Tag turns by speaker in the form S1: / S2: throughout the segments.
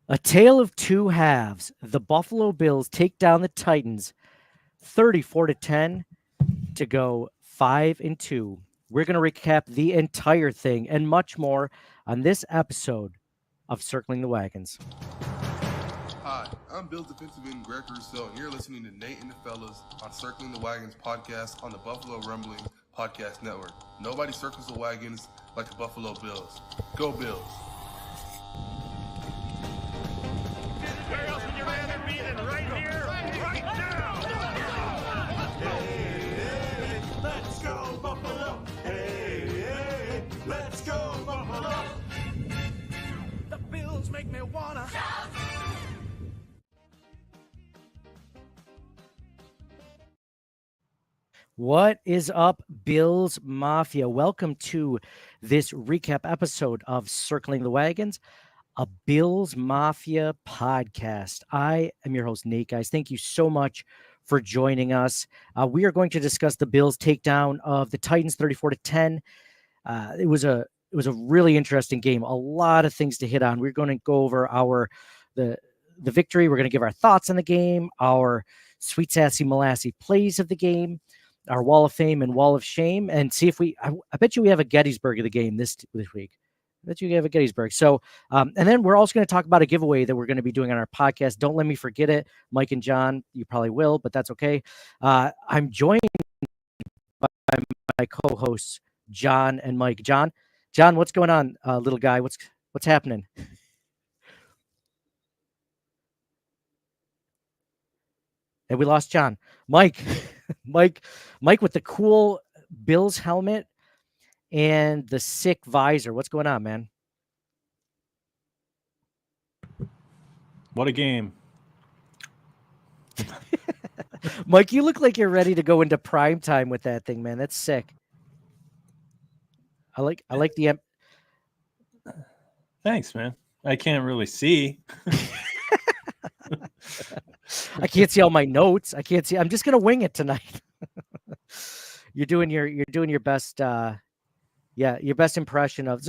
S1: A tale of two halves. The Buffalo Bills take down the Titans 34-10 to go 5-2. We're going to recap the entire thing and much more on this episode of Circling the Wagons.
S2: Hi, I'm Bills defensive end Greg Rousseau, and you're listening to Nate and the Fellas on Circling the Wagons podcast on the Buffalo Rumbling Podcast Network. Nobody circles the wagons like the Buffalo Bills. Go Bills!
S3: Where else would you rather be than right here, right now? Hey, let's go Buffalo! Hey, let's go Buffalo! The Bills make me wanna shout.
S1: What is up, Bills Mafia? Welcome to this recap episode of Circling the Wagons, a Bills Mafia podcast. I am your host, Nate, guys. Thank you so much for joining us. We are going to discuss the Bills' takedown of the Titans 34-10. It was a really interesting game. A lot of things to hit on. We're going to go over the victory. We're going to give our thoughts on the game, our sweet, sassy, molassy plays of the game, our Wall of Fame and Wall of Shame, and see if I bet you we have a Gettysburg of the game this week. I bet you have a Gettysburg. So, and then we're also going to talk about a giveaway that we're going to be doing on our podcast. Don't let me forget it. Mike and John, you probably will, but that's okay. I'm joined by my co-hosts, John and Mike. John, what's going on, little guy? What's happening? And we lost John. Mike with the cool Bills helmet and the sick visor. What's going on, man?
S4: What a game.
S1: Mike, you look like you're ready to go into prime time with that thing, man. That's sick. I like the
S4: Thanks, man. I can't really see.
S1: I can't see all my notes. I can't see. I'm just gonna wing it tonight. You're doing your best. Your best impression of.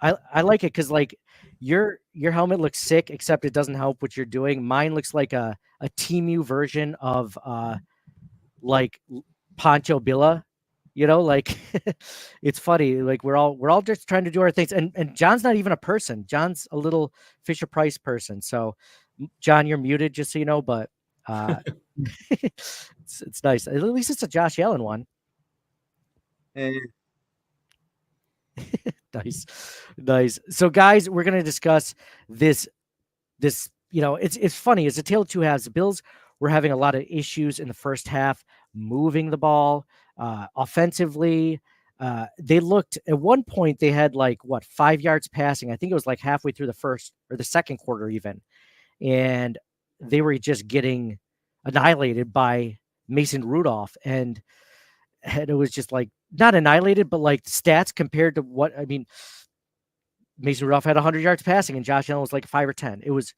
S1: I like it because like your helmet looks sick, except it doesn't help what you're doing. Mine looks like a Temu version of like Pancho Villa. You know, like it's funny. Like we're all just trying to do our things, and John's not even a person. John's a little Fisher Price person. So, John, you're muted, just so you know. But it's nice. At least it's a Josh Allen one.
S5: Hey.
S1: Nice. So, guys, we're gonna discuss this. You know, it's funny. It's a tale of two halves. The Bills were having a lot of issues in the first half, moving the ball. Offensively, they looked at one point, they had 5 yards passing. I think it was like halfway through the first or the second quarter even. And they were just getting annihilated by Mason Rudolph. And it was just like not annihilated, but like stats compared to what, I mean, Mason Rudolph had 100 yards passing and Josh Allen was like 5 or 10. It was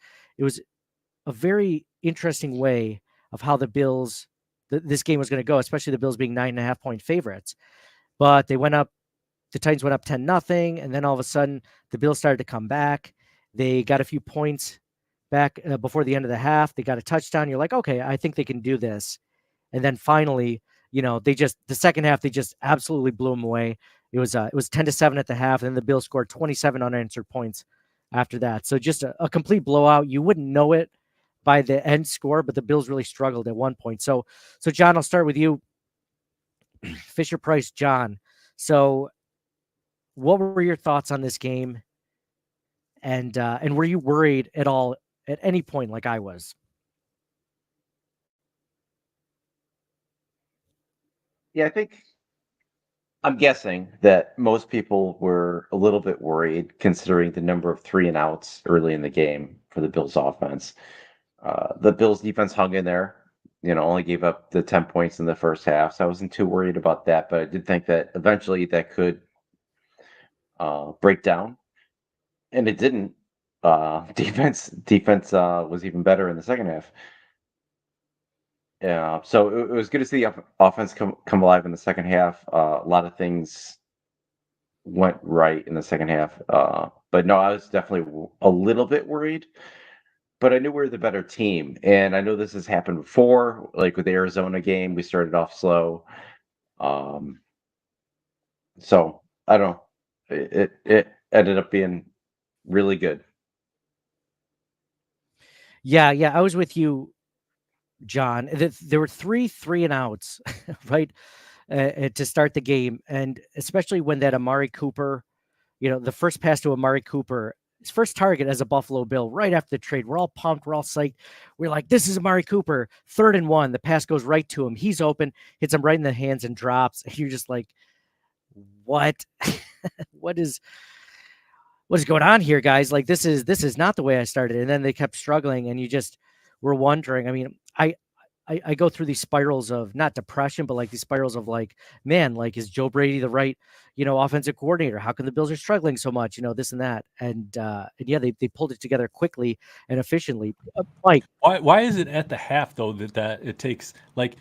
S1: a very interesting way of how the Bills, this game was going to go, especially the Bills being 9.5-point favorites. But the Titans went up 10-0, and then all of a sudden the Bills started to come back. They got a few points back before the end of the half. They got a touchdown. You're like, okay, I think they can do this. And then finally, you know, the second half, they just absolutely blew them away. It was 10-7 at the half, and then the Bills scored 27 unanswered points after that. So just a complete blowout. You wouldn't know it by the end score, but the Bills really struggled at one point. So John, I'll start with you. Fisher Price, John. So what were your thoughts on this game? And were you worried at all at any point like I was?
S5: Yeah, I'm guessing that most people were a little bit worried considering the number of 3-and-outs early in the game for the Bills offense. The Bills defense hung in there, only gave up the 10 points in the first half. So I wasn't too worried about that, but I did think that eventually that could break down, and it didn't. Defense was even better in the second half. Yeah, so it was good to see the offense come alive in the second half. A lot of things went right in the second half. But no, I was definitely a little bit worried, but I knew we were the better team. And I know this has happened before, like with the Arizona game, we started off slow. Um, so I don't know. It ended up being really good.
S1: Yeah, yeah, I was with you, John. There were three and outs, right, to start the game, and especially when that Amari Cooper, the first pass to Amari Cooper, his first target as a Buffalo Bill, right after the trade. We're all pumped. We're all psyched. We're like, this is Amari Cooper. 3rd and 1. The pass goes right to him. He's open, hits him right in the hands and drops. And you're just like, what? what is what is going on here, guys? Like this is not the way I started. And then they kept struggling, and you just were wondering. I mean, I go through these spirals of not depression, but like these spirals of like, man, like is Joe Brady the right, offensive coordinator? How come the Bills are struggling so much? This and that. And yeah, they pulled it together quickly and efficiently. Mike,
S4: Why is it at the half though that it takes like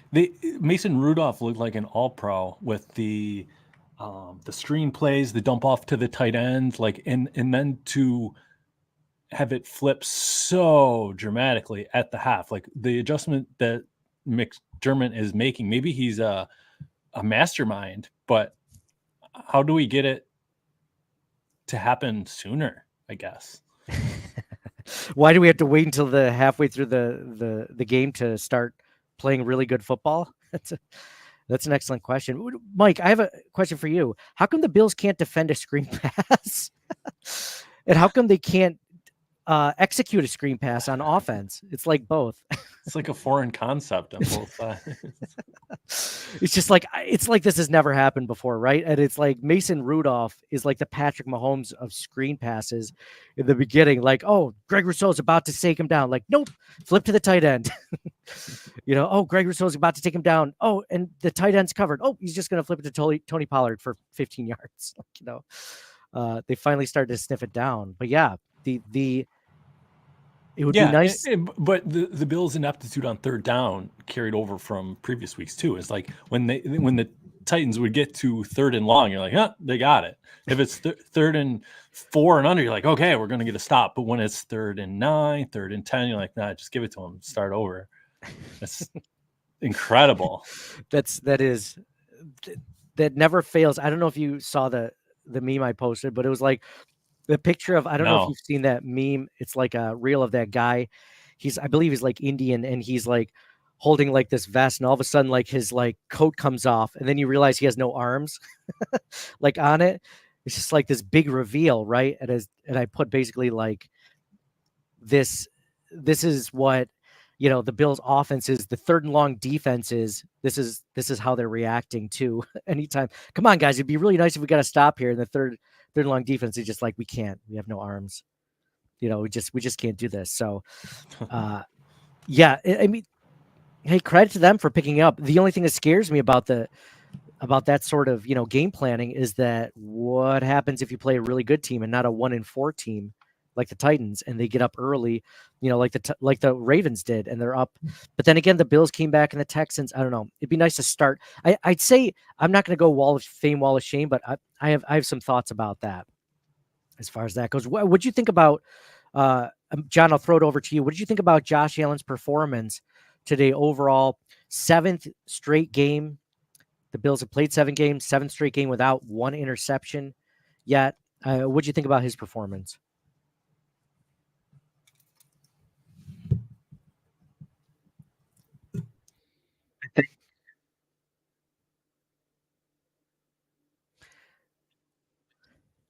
S4: Mason Rudolph looked like an all pro with the screen plays, the dump off to the tight end, like and then to have it flip so dramatically at the half, like the adjustment that McDermott is making. Maybe he's a mastermind, but how do we get it to happen sooner? I guess.
S1: why do we have to wait until the halfway through the game to start playing really good football? That's an excellent question. Mike, I have a question for you. How come the Bills can't defend a screen pass? And how come they can't execute a screen pass on offense? It's like both.
S4: It's like a foreign concept on both sides.
S1: It's just like this has never happened before, right? And it's like Mason Rudolph is like the Patrick Mahomes of screen passes in the beginning. Like, oh, Greg Rousseau's about to take him down. Like, nope, flip to the tight end. Oh, Greg Rousseau's about to take him down. Oh, and the tight end's covered. Oh, he's just going to flip it to Tony Pollard for 15 yards. They finally started to sniff it down. But yeah, it would be nice.
S4: But the Bills' ineptitude on 3rd down carried over from previous weeks too. It's like when the Titans would get to 3rd and long, you're like, huh, they got it. If it's 3rd and 4 and under, you're like, okay, we're going to get a stop. But when it's 3rd and 9, 3rd and 10, you're like, nah, just give it to them. Start over. That's incredible.
S1: That never fails. I don't know if you saw the meme I posted, but it was like the picture of, I don't know if you've seen that meme. It's like a reel of that guy. I believe he's like Indian, and he's like holding like this vest, and all of a sudden like his like coat comes off, and then you realize he has no arms like on it. It's just like this big reveal, right? And I put basically like this is what the Bills offense is, the 3rd and long defense is. This is how they're reacting to anytime. Come on, guys, it'd be really nice if we got to stop here. And the third and long defense is just like, we can't. We have no arms. We just can't do this. So, yeah, I mean, hey, credit to them for picking up. The only thing that scares me about that sort of game planning is that what happens if you play a really good team and not a 1-4 team like the Titans, and they get up early, like the Ravens did, and they're up. But then again, the Bills came back, and the Texans. I don't know. It'd be nice to start. I'd say I'm not going to go wall of fame, wall of shame, but I have some thoughts about that as far as that goes. What'd you think about, John? I'll throw it over to you. What did you think about Josh Allen's performance today overall? 7th straight game. The Bills have played 7 games, 7th straight game without 1 interception yet. What'd you think about his performance?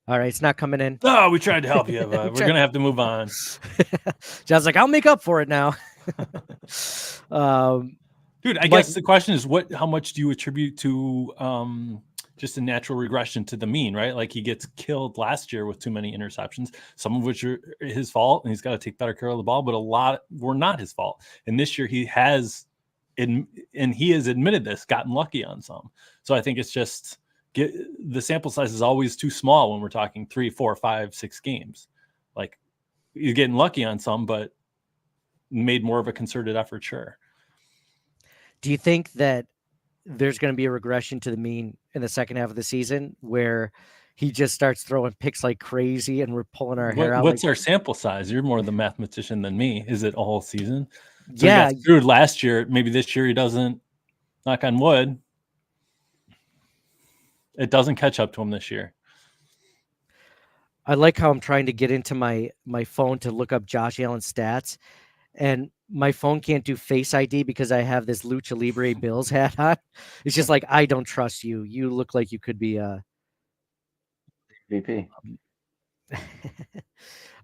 S1: All right, it's not coming in.
S4: Oh, we tried to help you, but we're going to have to move on.
S1: John's like, I'll make up for it now.
S4: Dude, I guess the question is, how much do you attribute to just a natural regression to the mean, right? Like he gets killed last year with too many interceptions, some of which are his fault, and he's got to take better care of the ball, but a lot were not his fault. And this year he has, and he has admitted this, gotten lucky on some. So I think it's just the sample size is always too small when we're talking 3, 4, 5, 6 games. Like you're getting lucky on some, but made more of a concerted effort, sure.
S1: Do you think that there's going to be a regression to the mean in the second half of the season where he just starts throwing picks like crazy and we're pulling our hair out?
S4: What's our sample size? You're more the mathematician than me. Is it a whole season? So he
S1: Yeah,
S4: got screwed last year. Maybe this year he doesn't. Knock on wood. It doesn't catch up to him this year.
S1: I like how I'm trying to get into my phone to look up Josh Allen's stats, and my phone can't do Face ID because I have this Lucha Libre Bills hat on. It's just like, I don't trust you. You look like you could be a
S5: VP.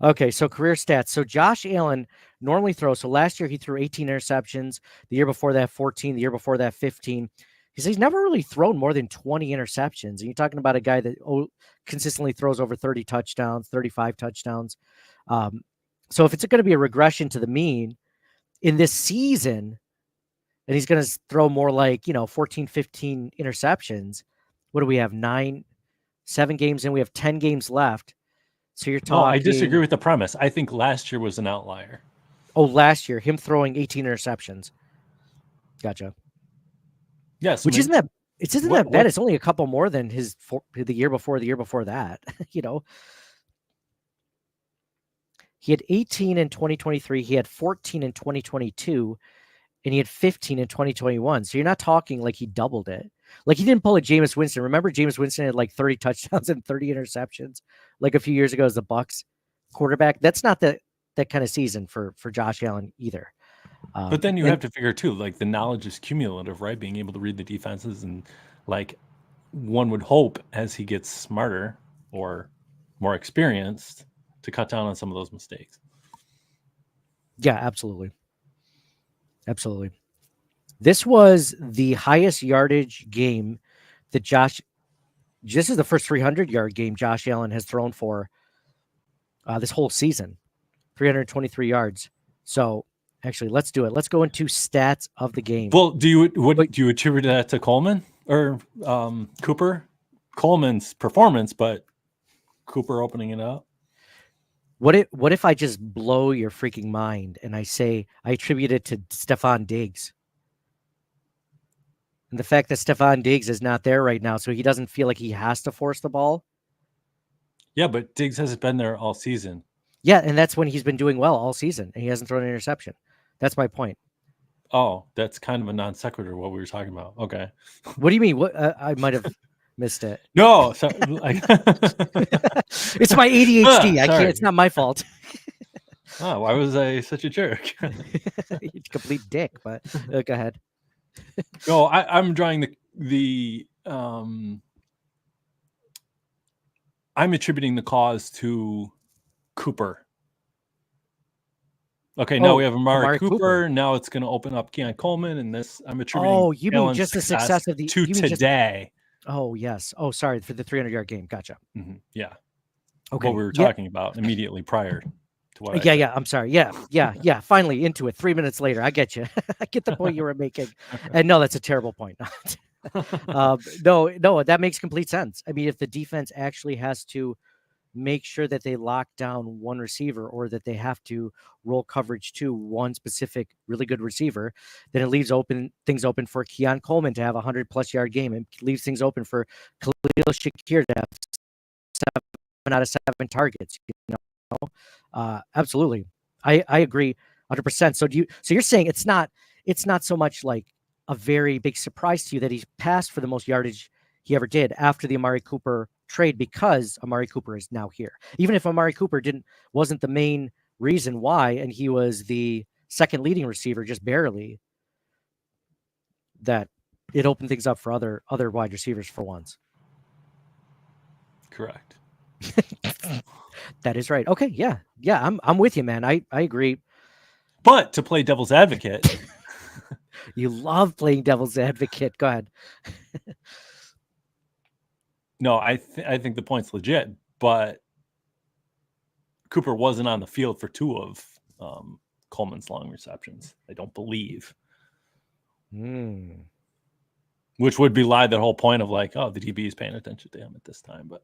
S1: Okay, so career stats. So Josh Allen normally throws. So last year he threw 18 interceptions. The year before that, 14. The year before that, 15. He's never really thrown more than 20 interceptions. And you're talking about a guy that consistently throws over 30 touchdowns, 35 touchdowns. So if it's going to be a regression to the mean in this season, and he's going to throw more like, 14, 15 interceptions, what do we have? 7 games in. We have 10 games left. So you're
S4: No, I
S1: talking.
S4: disagree with the premise. I think last year was an outlier.
S1: Oh, last year, him throwing 18 interceptions. Gotcha.
S4: Yes,
S1: Which isn't that
S4: what-
S1: bad. It's only a couple more than the year before that. He had 18 in 2023. He had 14 in 2022, and he had 15 in 2021. So you're not talking like he doubled it. Like he didn't pull a Jameis Winston. Remember, Jameis Winston had like 30 touchdowns and 30 interceptions, like a few years ago as the Bucs quarterback. That's not that kind of season for Josh Allen either.
S4: But then you have to figure too, like the knowledge is cumulative, right? Being able to read the defenses, and like one would hope as he gets smarter or more experienced to cut down on some of those mistakes.
S1: Yeah, absolutely. Absolutely. This was the highest yardage game that this is the first 300-yard game Josh Allen has thrown for this whole season, 323 yards. So actually, let's do it. Let's go into stats of the game.
S4: Well, do you attribute that to Coleman or Cooper? Coleman's performance, but Cooper opening it up.
S1: What if I just blow your freaking mind and I say I attribute it to Stephon Diggs? And the fact that Stephon Diggs is not there right now, so he doesn't feel like he has to force the ball.
S4: Yeah, but Diggs hasn't been there all season.
S1: Yeah, and that's when he's been doing well all season, and he hasn't thrown an interception. That's my point.
S4: Oh, that's kind of a non sequitur, what we were talking about. Okay.
S1: What do you mean? What I might have missed it.
S4: No,
S1: it's my ADHD. I can't.
S4: Sorry.
S1: It's not my fault.
S4: Oh, why was I such a jerk?
S1: Complete dick. But go ahead.
S4: No, I'm drawing I'm attributing the cause to Cooper. Okay, now we have Amari Cooper. Now it's going to open up Keon Coleman, and this I'm attributing.
S1: Oh, you mean just the success of the
S4: to today?
S1: Oh yes. Oh, sorry for the 300-yard game. Gotcha.
S4: Mm-hmm. Yeah.
S1: Okay.
S4: What we were talking about immediately prior to what.
S1: Yeah. I'm sorry. Yeah. Finally into it. 3 minutes later, I get you. I get the point you were making. And no, that's a terrible point. No, that makes complete sense. I mean, if the defense actually has to make sure that they lock down one receiver or that they have to roll coverage to one specific really good receiver, then it leaves things open for Keon Coleman to have a 100+ yard game, and leaves things open for Khalil Shakir to have 7 out of 7 targets. Absolutely. I agree 100%. So you're saying it's not so much like a very big surprise to you that he's passed for the most yardage he ever did after the Amari Cooper trade, because Amari Cooper is now here. Even if Amari Cooper wasn't the main reason why, and he was the second leading receiver, just barely, that it opened things up for other wide receivers for once.
S4: Correct.
S1: That is right. Okay, yeah. I'm with you, man. I agree.
S4: But to play devil's advocate,
S1: you love playing devil's advocate. Go ahead.
S4: No, I think the point's legit, but Cooper wasn't on the field for 2 of Coleman's long receptions. I don't believe. Which would belie the whole point of like, oh, the DB is paying attention to him at this time. But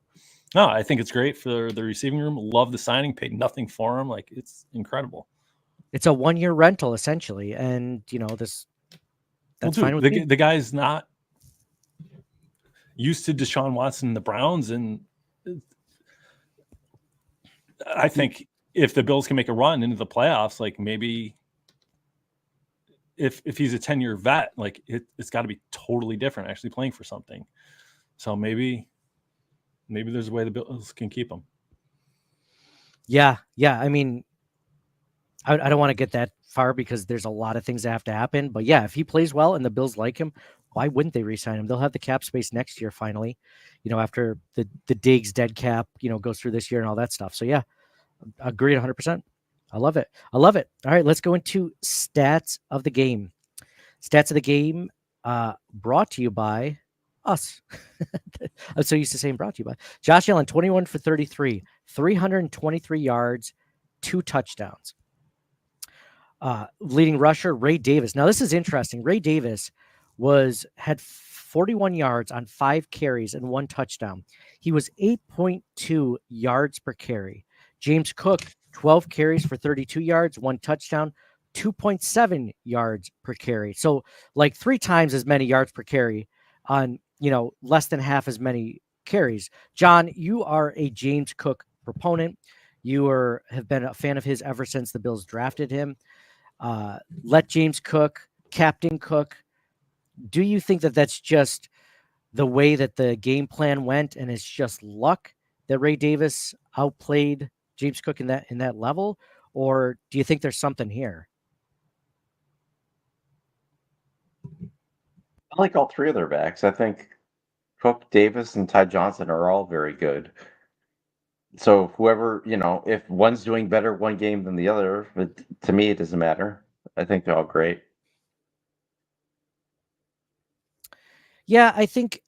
S4: no, I think it's great for the receiving room. Love the signing. Paid nothing for him. Like, it's incredible.
S1: It's a 1-year rental essentially, and this That's
S4: Well,
S1: fine
S4: dude,
S1: with me.
S4: the guy's not used to Deshaun Watson and the Browns, and I think if the Bills can make a run into the playoffs, like maybe if he's a 10-year vet, like it's got to be totally different actually playing for something. So maybe there's a way the Bills can keep him.
S1: Yeah. I mean, I don't want to get that far because there's a lot of things that have to happen. But yeah, if he plays well and the Bills like him, why wouldn't they re-sign him? They'll have the cap space next year finally, after the Diggs dead cap, goes through this year and all that stuff. So yeah, agreed 100%. I love it. All right, let's go into stats of the game. Stats of the game brought to you by us. I'm so used to saying brought to you by Josh Allen, 21 for 33, 323 yards, 2 touchdowns. Leading rusher, Ray Davis. Now, this is interesting. Ray Davis had 41 yards on 5 carries and 1 touchdown. He was 8.2 yards per carry. James Cook, 12 carries for 32 yards, 1 touchdown, 2.7 yards per carry. So like 3 times as many yards per carry on, less than half as many carries. John, you are a James Cook proponent. You have been a fan of his ever since the Bills drafted him. Let James Cook, Captain Cook. Do you think that that's just the way that the game plan went, and it's just luck that Ray Davis outplayed James Cook in that level, or do you think there's something here?
S5: I like all three of their backs. I think Cook, Davis, and Ty Johnson are all very good. So whoever, if one's doing better one game than the other, to me, it doesn't matter. I think they're all great.
S1: Yeah, I think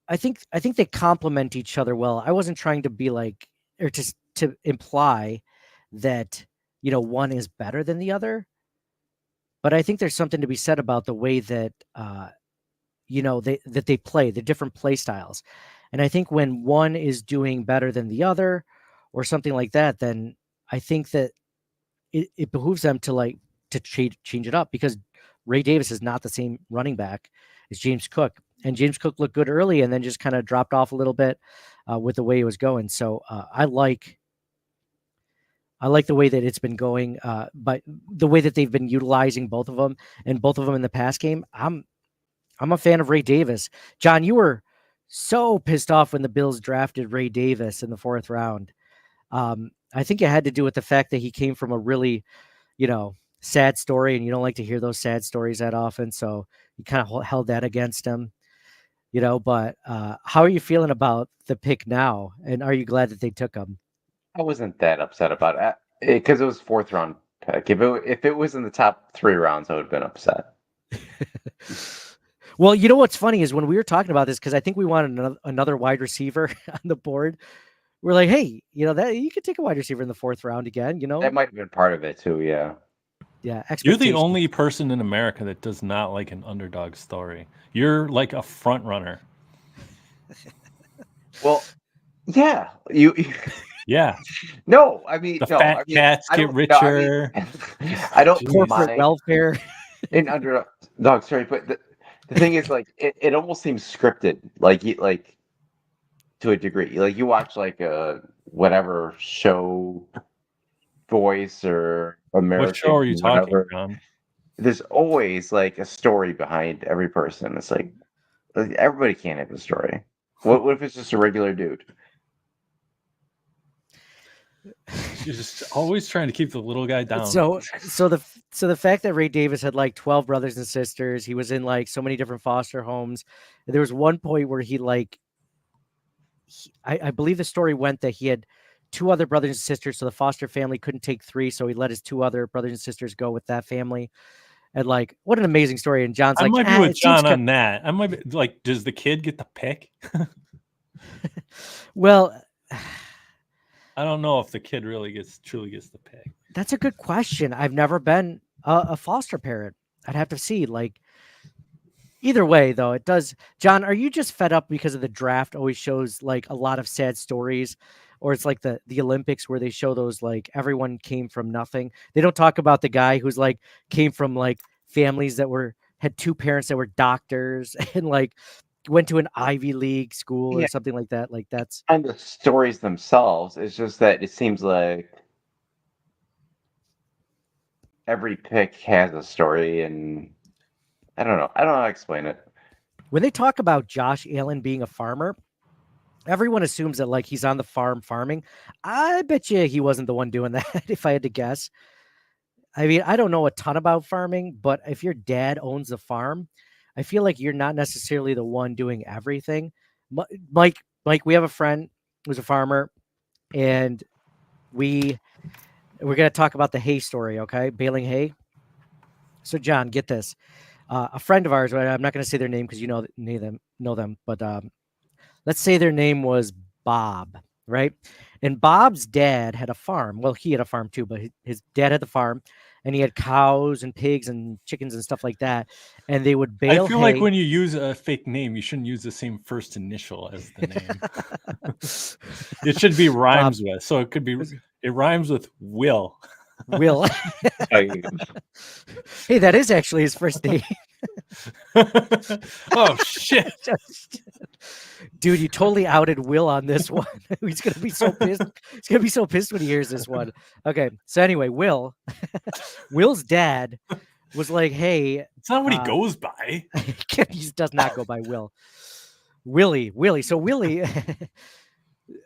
S1: they complement each other well. I wasn't trying to be like, or to imply that one is better than the other, but I think there's something to be said about the way that they play the different play styles, and I think when one is doing better than the other, or something like that, then I think that it behooves them to change it up, because Ray Davis is not the same running back as James Cook. And James Cook looked good early and then just kind of dropped off a little bit with the way he was going. So I like the way that it's been going, but the way that they've been utilizing both of them, and both of them in the pass game. I'm a fan of Ray Davis. John, you were so pissed off when the Bills drafted Ray Davis in the 4th round. I think it had to do with the fact that he came from a really, sad story, and you don't like to hear those sad stories that often. So you kind of held that against him, but how are you feeling about the pick now? And are you glad that they took him?
S5: I wasn't that upset about it because it was 4th round pick. If it was in the top 3 rounds, I would have been upset.
S1: Well, what's funny is when we were talking about this, because I think we wanted another wide receiver on the board. We're like, hey, that you could take a wide receiver in the 4th round again.
S5: That might have been part of it too. Yeah.
S1: Yeah,
S4: You're the
S1: expectations.
S4: only person in America that does not like an underdog story. You're like a front runner.
S5: Well, yeah. You.
S4: Yeah.
S5: No, I mean,
S4: The
S5: no.
S4: fat
S5: I mean,
S4: cats
S5: I
S4: get
S5: don't. No, I
S4: richer.
S5: mean, I don't
S1: Corporate
S5: mind
S1: welfare.
S5: in underdog story, but the thing is, like, it almost seems scripted, like to a degree. Like you watch like a whatever show, Voice or
S4: What show are you
S5: American,
S4: talking,
S5: whatever.
S4: John?
S5: There's always like a story behind every person. It's like everybody can't have a story. What if it's just a regular dude?
S4: You're just always trying to keep the little guy down.
S1: So the fact that Ray Davis had like 12 brothers and sisters, he was in like so many different foster homes. There was one point where I believe the story went that he had 2 other brothers and sisters, so the foster family couldn't take 3, so he let his 2 other brothers and sisters go with that family. And like, what an amazing story! And John's
S4: I
S1: like,
S4: might be with
S1: it seems
S4: John on that. I might be like, does the kid get the pick?
S1: well.
S4: I don't know if the kid truly gets the pick.
S1: That's a good question. I've never been a foster parent. I'd have to see. Like, either way, though, it does. John, are you just fed up because of the draft always shows like a lot of sad stories, or it's like the Olympics where they show those like everyone came from nothing. They don't talk about the guy who's like came from like families that were had two parents that were doctors and like went to an Ivy League school or
S5: Yeah,
S1: something like that. Like that's
S5: and the stories themselves. It's just that it seems like every pick has a story, and I don't know. I don't know how to explain it.
S1: when they talk about Josh Allen being a farmer, everyone assumes that like he's on the farm farming. I bet you he wasn't the one doing that if I had to guess. I mean, I don't know a ton about farming, but if your dad owns a farm, I feel like you're not necessarily the one doing everything. Mi- Mike, we have a friend who's a farmer, and we we're gonna talk about the hay story, okay? Baling hay. So, John, get this. A friend of ours, right? I'm not gonna say their name because you know them, but let's say their name was Bob, right? And Bob's dad had a farm. Well, he had a farm too, but his dad had the farm, and he had cows and pigs and chickens and stuff like that. And they would
S4: I
S1: bale
S4: feel like
S1: hay.
S4: when you use a fake name, you shouldn't use the same first initial as the name. It should be
S1: Bob
S4: rhymes with. So it could be, it rhymes with Will.
S1: Will.
S5: I,
S1: Hey, that is actually his first name.
S4: Oh, shit.
S1: Dude, you totally outed Will on this one. He's gonna be so pissed. He's gonna be so pissed when he hears this one. Okay, so anyway, Will's dad was like, "Hey,
S4: It's not what he goes by.
S1: he does not go by Will. Willie. So Willie,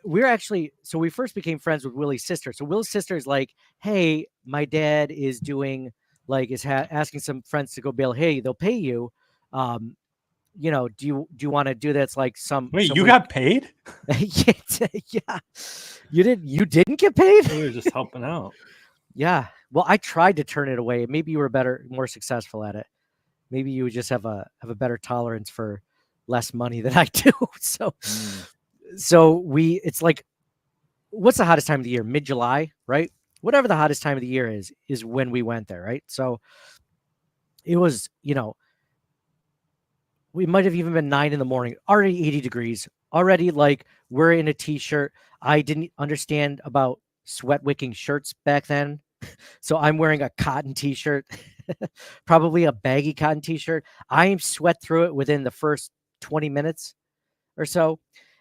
S1: we first became friends with Willie's sister. So Will's sister is like, "Hey, my dad is doing asking some friends to go bail. Hey, they'll pay you. Um, do you want to do that? It's like
S4: Wait,
S1: some
S4: you
S1: way."
S4: got paid?
S1: Yeah, you didn't get paid.
S4: We were just helping out.
S1: Yeah. Well, I tried to turn it away. Maybe you were more successful at it. Maybe you would just have a better tolerance for less money than I do. So it's like, what's the hottest time of the year? Mid-July, right? Whatever the hottest time of the year is when we went there, right? So it was, we might have even been 9 in the morning, already 80 degrees, already like we're in a t-shirt. I didn't understand about sweat wicking shirts back then. So I'm wearing a cotton t-shirt, probably a baggy cotton t-shirt. I sweat through it within the first 20 minutes or so.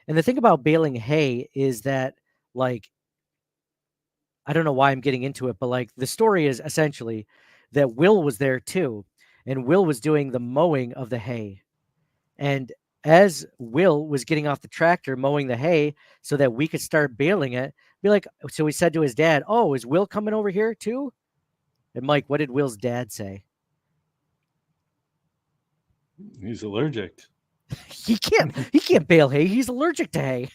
S1: And the thing about baling hay is that, like, I don't know why I'm getting into it, but like the story is essentially that Will was there too. And Will was doing the mowing of the hay. And as Will was getting off the tractor mowing the hay so that we could start baling it, so he said to his dad, "Oh, is Will coming over here too?" And Mike, what did Will's dad say?
S4: He's allergic.
S1: He can't bale hay. He's allergic to hay.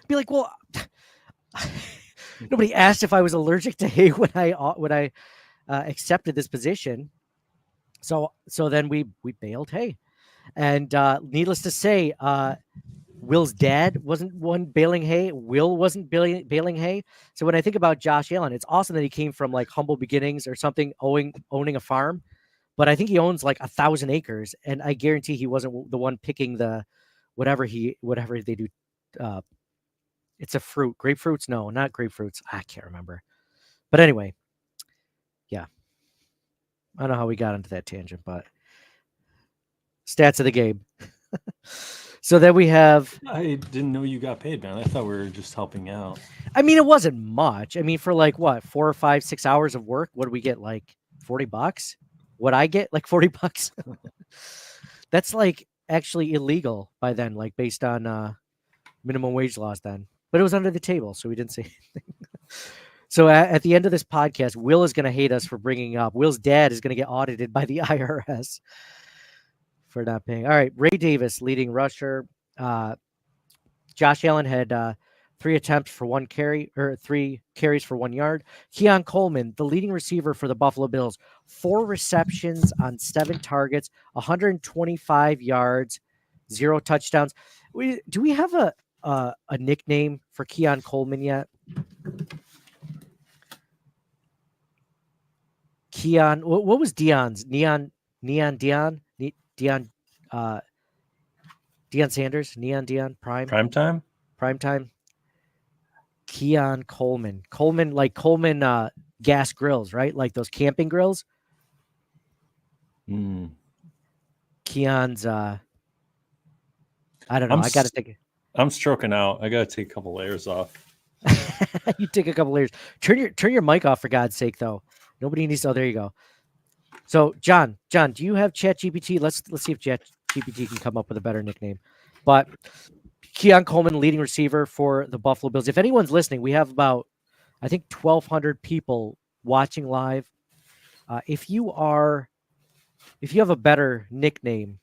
S1: Be like, well, nobody asked if I was allergic to hay when I accepted this position. So then we baled hay, and needless to say, Will's dad wasn't one baling hay. Will wasn't baling hay. So when I think about Josh Allen, it's awesome that he came from like humble beginnings or something, owning a farm. But I think he owns like 1,000 acres, and I guarantee he wasn't the one picking the whatever they do. It's a fruit, grapefruits. No, not grapefruits. I can't remember. But anyway, yeah, I don't know how we got into that tangent, but stats of the game. So then we have.
S4: I didn't know you got paid, man. I thought we were just helping out.
S1: I mean, it wasn't much. I mean, for like what, 4 or 5, 6 hours of work, what do we get? Like $40? What I get, like $40? That's like actually illegal by then, like based on minimum wage laws then. But it was under the table, so we didn't say anything. So at the end of this podcast, Will is going to hate us for bringing up. Will's dad is going to get audited by the IRS for not paying. All right, Ray Davis, leading rusher. Josh Allen had 3 attempts for 1 carry, or 3 carries for 1 yard. Keon Coleman, the leading receiver for the Buffalo Bills, 4 receptions on 7 targets, 125 yards, 0 touchdowns. Do we have a nickname for Keon Coleman yet? Keon, what was Dion's? Dion, Deion Sanders, Dion,
S4: Prime time?
S1: Primetime. Keon Coleman, like gas grills, right? Like those camping grills. Keon's. I don't know.
S4: I'm
S1: I got to
S4: s-
S1: think.
S4: I'm stroking out. I gotta take a couple layers off.
S1: You take a couple layers. Turn your mic off for God's sake, though. Nobody needs to. Oh, there you go. So, John, do you have ChatGPT? Let's see if ChatGPT can come up with a better nickname. But Keon Coleman, leading receiver for the Buffalo Bills. If anyone's listening, we have about, I think, 1,200 people watching live. If you have a better nickname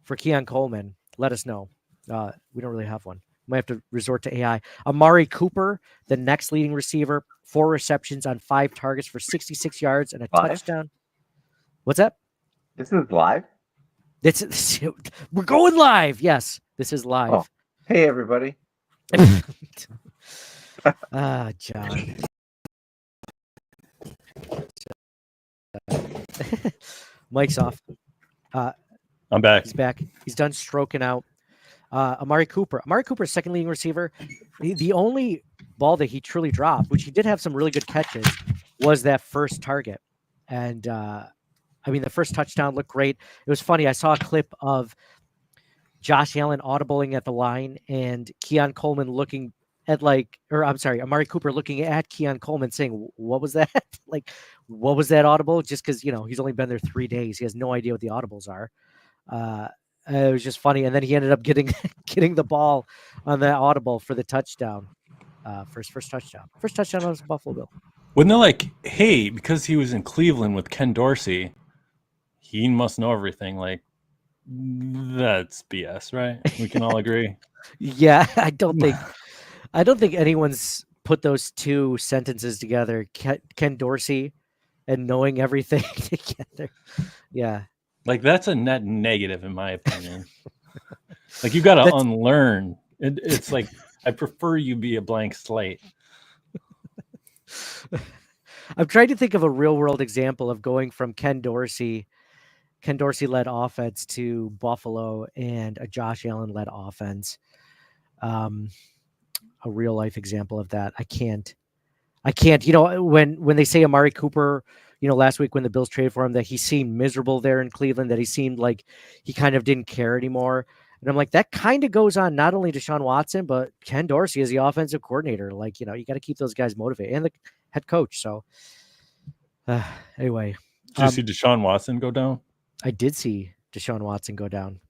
S1: for Keon Coleman, let us know. We don't really have one. Might have to resort to AI. Amari Cooper, the next leading receiver, 4 receptions on 5 targets for 66 yards and a
S5: Live?
S1: touchdown. What's that?
S5: This is live?
S1: We're going live. Yes, this is
S5: Oh,
S1: live.
S5: hey, everybody.
S1: John. Mike's off.
S4: I'm back.
S1: He's back. He's done stroking out. Amari Cooper. Amari Cooper's second leading receiver. The only ball that he truly dropped, which he did have some really good catches, was that first target. And the first touchdown looked great. It was funny. I saw a clip of Josh Allen audibling at the line and Keon Coleman looking at Amari Cooper looking at Keon Coleman saying, "What was that?" Like, what was that audible? Just because, he's only been there 3 days. He has no idea what the audibles are. It was just funny. And then he ended up getting the ball on that audible for the touchdown. First touchdown. First touchdown on Buffalo Bill.
S4: When they're like, hey, because he was in Cleveland with Ken Dorsey, he must know everything. Like, that's BS, right? We can all agree.
S1: Yeah, I don't think anyone's put those two sentences together. Ken Dorsey and knowing everything together. Yeah.
S4: Like, that's a net negative, in my opinion. Like, you got to unlearn. It's like, I prefer you be a blank slate.
S1: I'm trying to think of a real world example of going from Ken Dorsey led offense to Buffalo and a Josh Allen led offense. A real life example of that. I can't. When they say Amari Cooper, last week when the Bills traded for him, that he seemed miserable there in Cleveland, that he seemed like he kind of didn't care anymore. And I'm like, that kind of goes on not only to Deshaun Watson, but Ken Dorsey as the offensive coordinator. Like, you got to keep those guys motivated, and the head coach. So anyway.
S4: Did you see Deshaun Watson go down?
S1: I did see Deshaun Watson go down.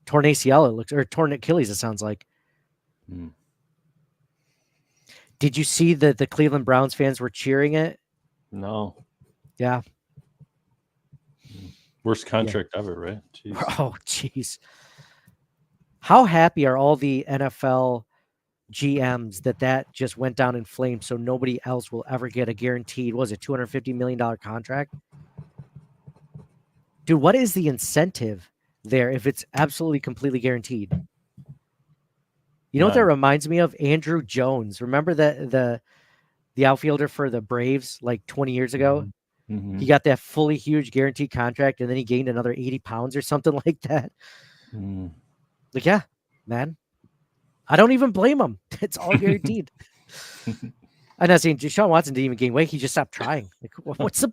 S1: Torn ACL, it looks, or torn Achilles, it sounds like. Did you see that the Cleveland Browns fans were cheering it?
S4: No.
S1: Yeah.
S4: Worst contract ever, right?
S1: Jeez. Oh, jeez. How happy are all the NFL GMs that just went down in flames so nobody else will ever get a guaranteed, was it $250 million contract? Dude, what is the incentive there if it's absolutely completely guaranteed? You know what that reminds me of? Andrew Jones. Remember the outfielder for the Braves like 20 years ago?
S4: Mm-hmm.
S1: He got that fully huge guaranteed contract and then he gained another 80 pounds or something like that. Like, yeah, man. I don't even blame him. It's all guaranteed. I'm not saying Deshaun Watson didn't even gain weight. He just stopped trying. Like, what's the...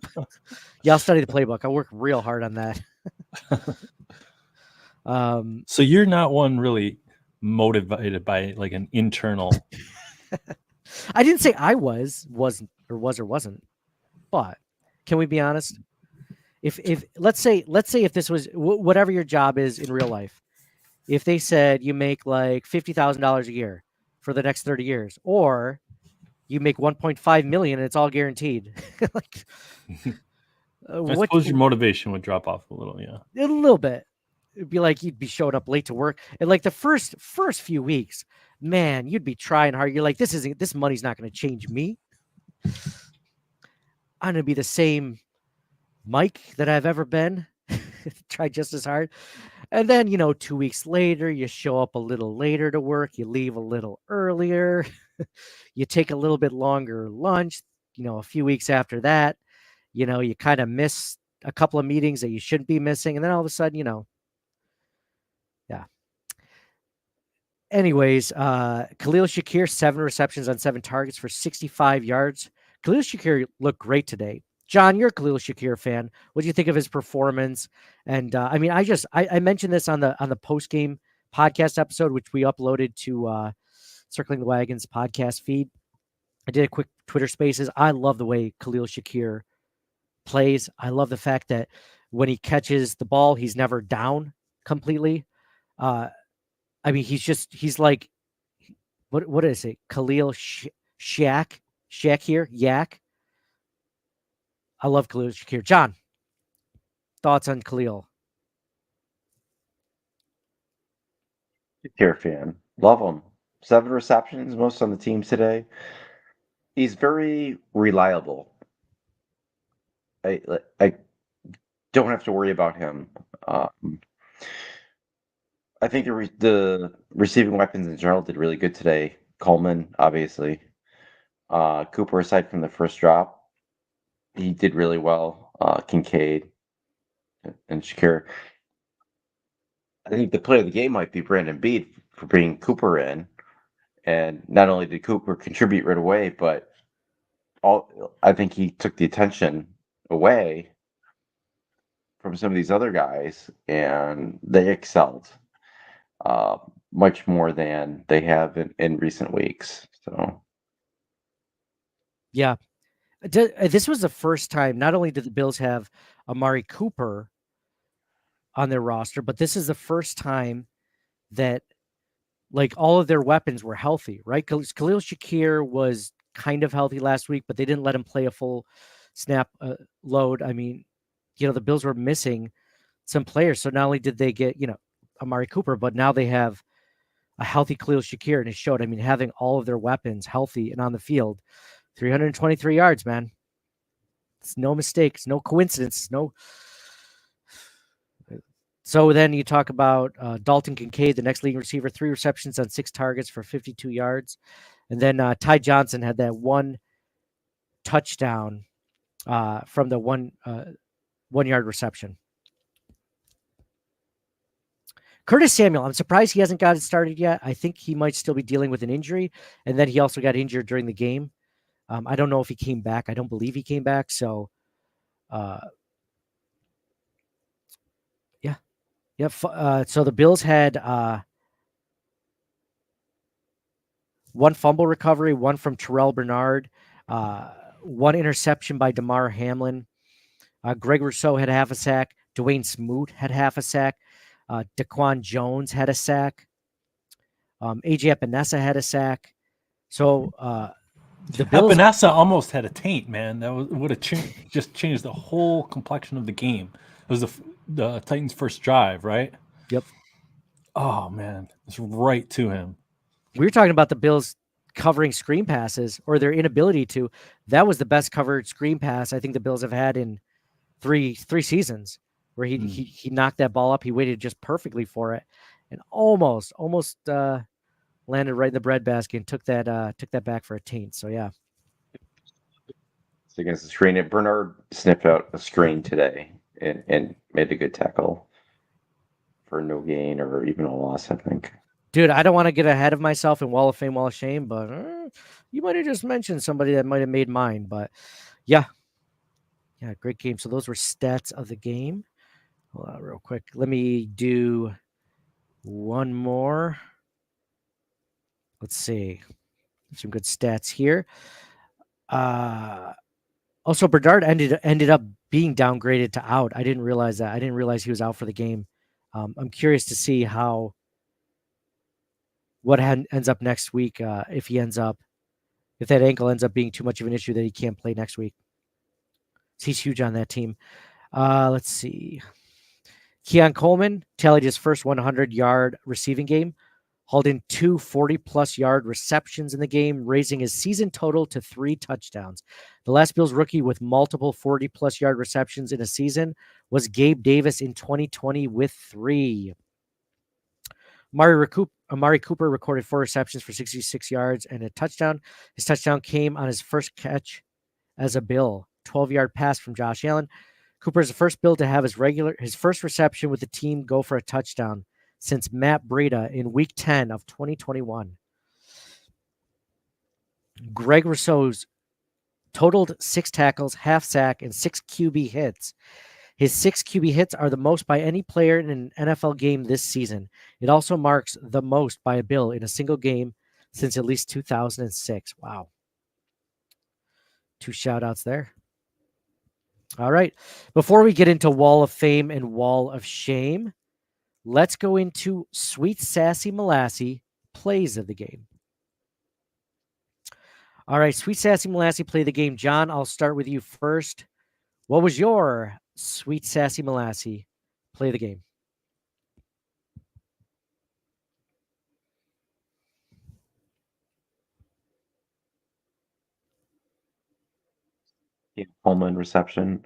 S1: Yeah, I'll study the playbook. I'll work real hard on that.
S4: So you're not one really motivated by like an internal.
S1: I didn't say I was or wasn't. But can we be honest? If let's say if this was whatever your job is in real life, if they said you make like $50,000 a year for the next 30 years, or you make 1.5 million and it's all guaranteed, like,
S4: I suppose your motivation would drop off a little, yeah.
S1: A little bit. It'd be like you'd be showing up late to work, and like the first few weeks, man, you'd be trying hard. You're like, this money's not going to change me. I'm going to be the same Mike that I've ever been. Try just as hard. And then, 2 weeks later, you show up a little later to work. You leave a little earlier. You take a little bit longer lunch. A few weeks after that, you kind of miss a couple of meetings that you shouldn't be missing. And then all of a sudden, yeah. Anyways, Khalil Shakir, 7 receptions on 7 targets for 65 yards. Khalil Shakir looked great today. John, you're a Khalil Shakir fan. What do you think of his performance? And I mean, I mentioned this on the post game podcast episode, which we uploaded to Circling the Wagons podcast feed. I did a quick Twitter Spaces. I love the way Khalil Shakir plays. I love the fact that when he catches the ball, he's never down completely. Uh, I mean, he's like what is it? Khalil Shakir Yak. I love Khalil Shakir. John, thoughts on Khalil?
S5: Shakir fan. Love him. 7 receptions, most on the team today. He's very reliable. I don't have to worry about him. I think the receiving weapons in general did really good today. Coleman, obviously. Cooper, aside from the first drop, he did really well. Kincaid and Shakir. I think the play of the game might be Brandon Beat for bringing Cooper in. And not only did Cooper contribute right away, but I think he took the attention away from some of these other guys, and they excelled uh, much more than they have in recent weeks. So,
S1: Yeah, this was the first time. Not only did the Bills have Amari Cooper on their roster, but this is the first time that like all of their weapons were healthy, right? Khalil Shakir was kind of healthy last week, but they didn't let him play a full snap load. I mean, the Bills were missing some players. So not only did they get, Amari Cooper, but now they have a healthy Khalil Shakir, and it showed. I mean, having all of their weapons healthy and on the field, 323 yards, man. It's no mistake. It's no coincidence. No. So then you talk about Dalton Kincaid, the next leading receiver, 3 receptions on 6 targets for 52 yards. And then Ty Johnson had that 1 touchdown from the 1-yard reception. Curtis Samuel, I'm surprised he hasn't got it started yet. I think he might still be dealing with an injury. And then he also got injured during the game. I don't know if he came back. I don't believe he came back. So, yeah. Yeah. So the Bills had 1 fumble recovery, 1 from Terrell Bernard, 1 interception by DeMar Hamlin. Greg Rousseau had half a sack. Dwayne Smoot had half a sack. Daquan Jones had a sack. AJ Epinesa had a sack. So the Bills.
S4: Epinesa almost had a taint, man. That would have just changed the whole complexion of the game. It was the Titans' first drive, right?
S1: Yep.
S4: Oh man, it's right to him.
S1: We were talking about the Bills covering screen passes or their inability to. That was the best covered screen pass I think the Bills have had in three seasons, where he knocked that ball up. He waited just perfectly for it, and almost landed right in the breadbasket and took that back for a taint. So yeah.
S5: it's against the screen. And Bernard sniffed out a screen today and made a good tackle for no gain or even a loss, I think.
S1: Dude, I don't want to get ahead of myself in Wall of Fame, Wall of Shame, but you might have just mentioned somebody that might have made mine. But yeah, great game. So those were stats of the game. Hold on real quick. Let me do one more. Let's see. Some good stats here. Also, Bernard ended up being downgraded to out. I didn't realize that. I didn't realize he was out for the game. I'm curious to see what ends up next week. If that ankle ends up being too much of an issue that he can't play next week. He's huge on that team. Let's see. Keon Coleman tallied his first 100-yard receiving game, hauled in 2 40-plus yard receptions in the game, raising his season total to 3 touchdowns. The last Bills rookie with multiple 40-plus yard receptions in a season was Gabe Davis in 2020 with 3. Amari Cooper recorded 4 receptions for 66 yards and a touchdown. His touchdown came on his first catch as a Bill, 12-yard pass from Josh Allen. Cooper is the first Bill to have his first reception with the team go for a touchdown since Matt Breida in Week 10 of 2021. Greg Rousseau's totaled 6 tackles, half sack, and 6 QB hits. His 6 QB hits are the most by any player in an NFL game this season. It also marks the most by a Bill in a single game since at least 2006. Wow. 2 shout outs there. All right. Before we get into Wall of Fame and Wall of Shame, let's go into Sweet Sassy Molassy plays of the game. All right, Sweet Sassy Molassy play of the game. John, I'll start with you first. What was your Sweet Sassy Molassy play of the game?
S5: Yeah, Coleman reception.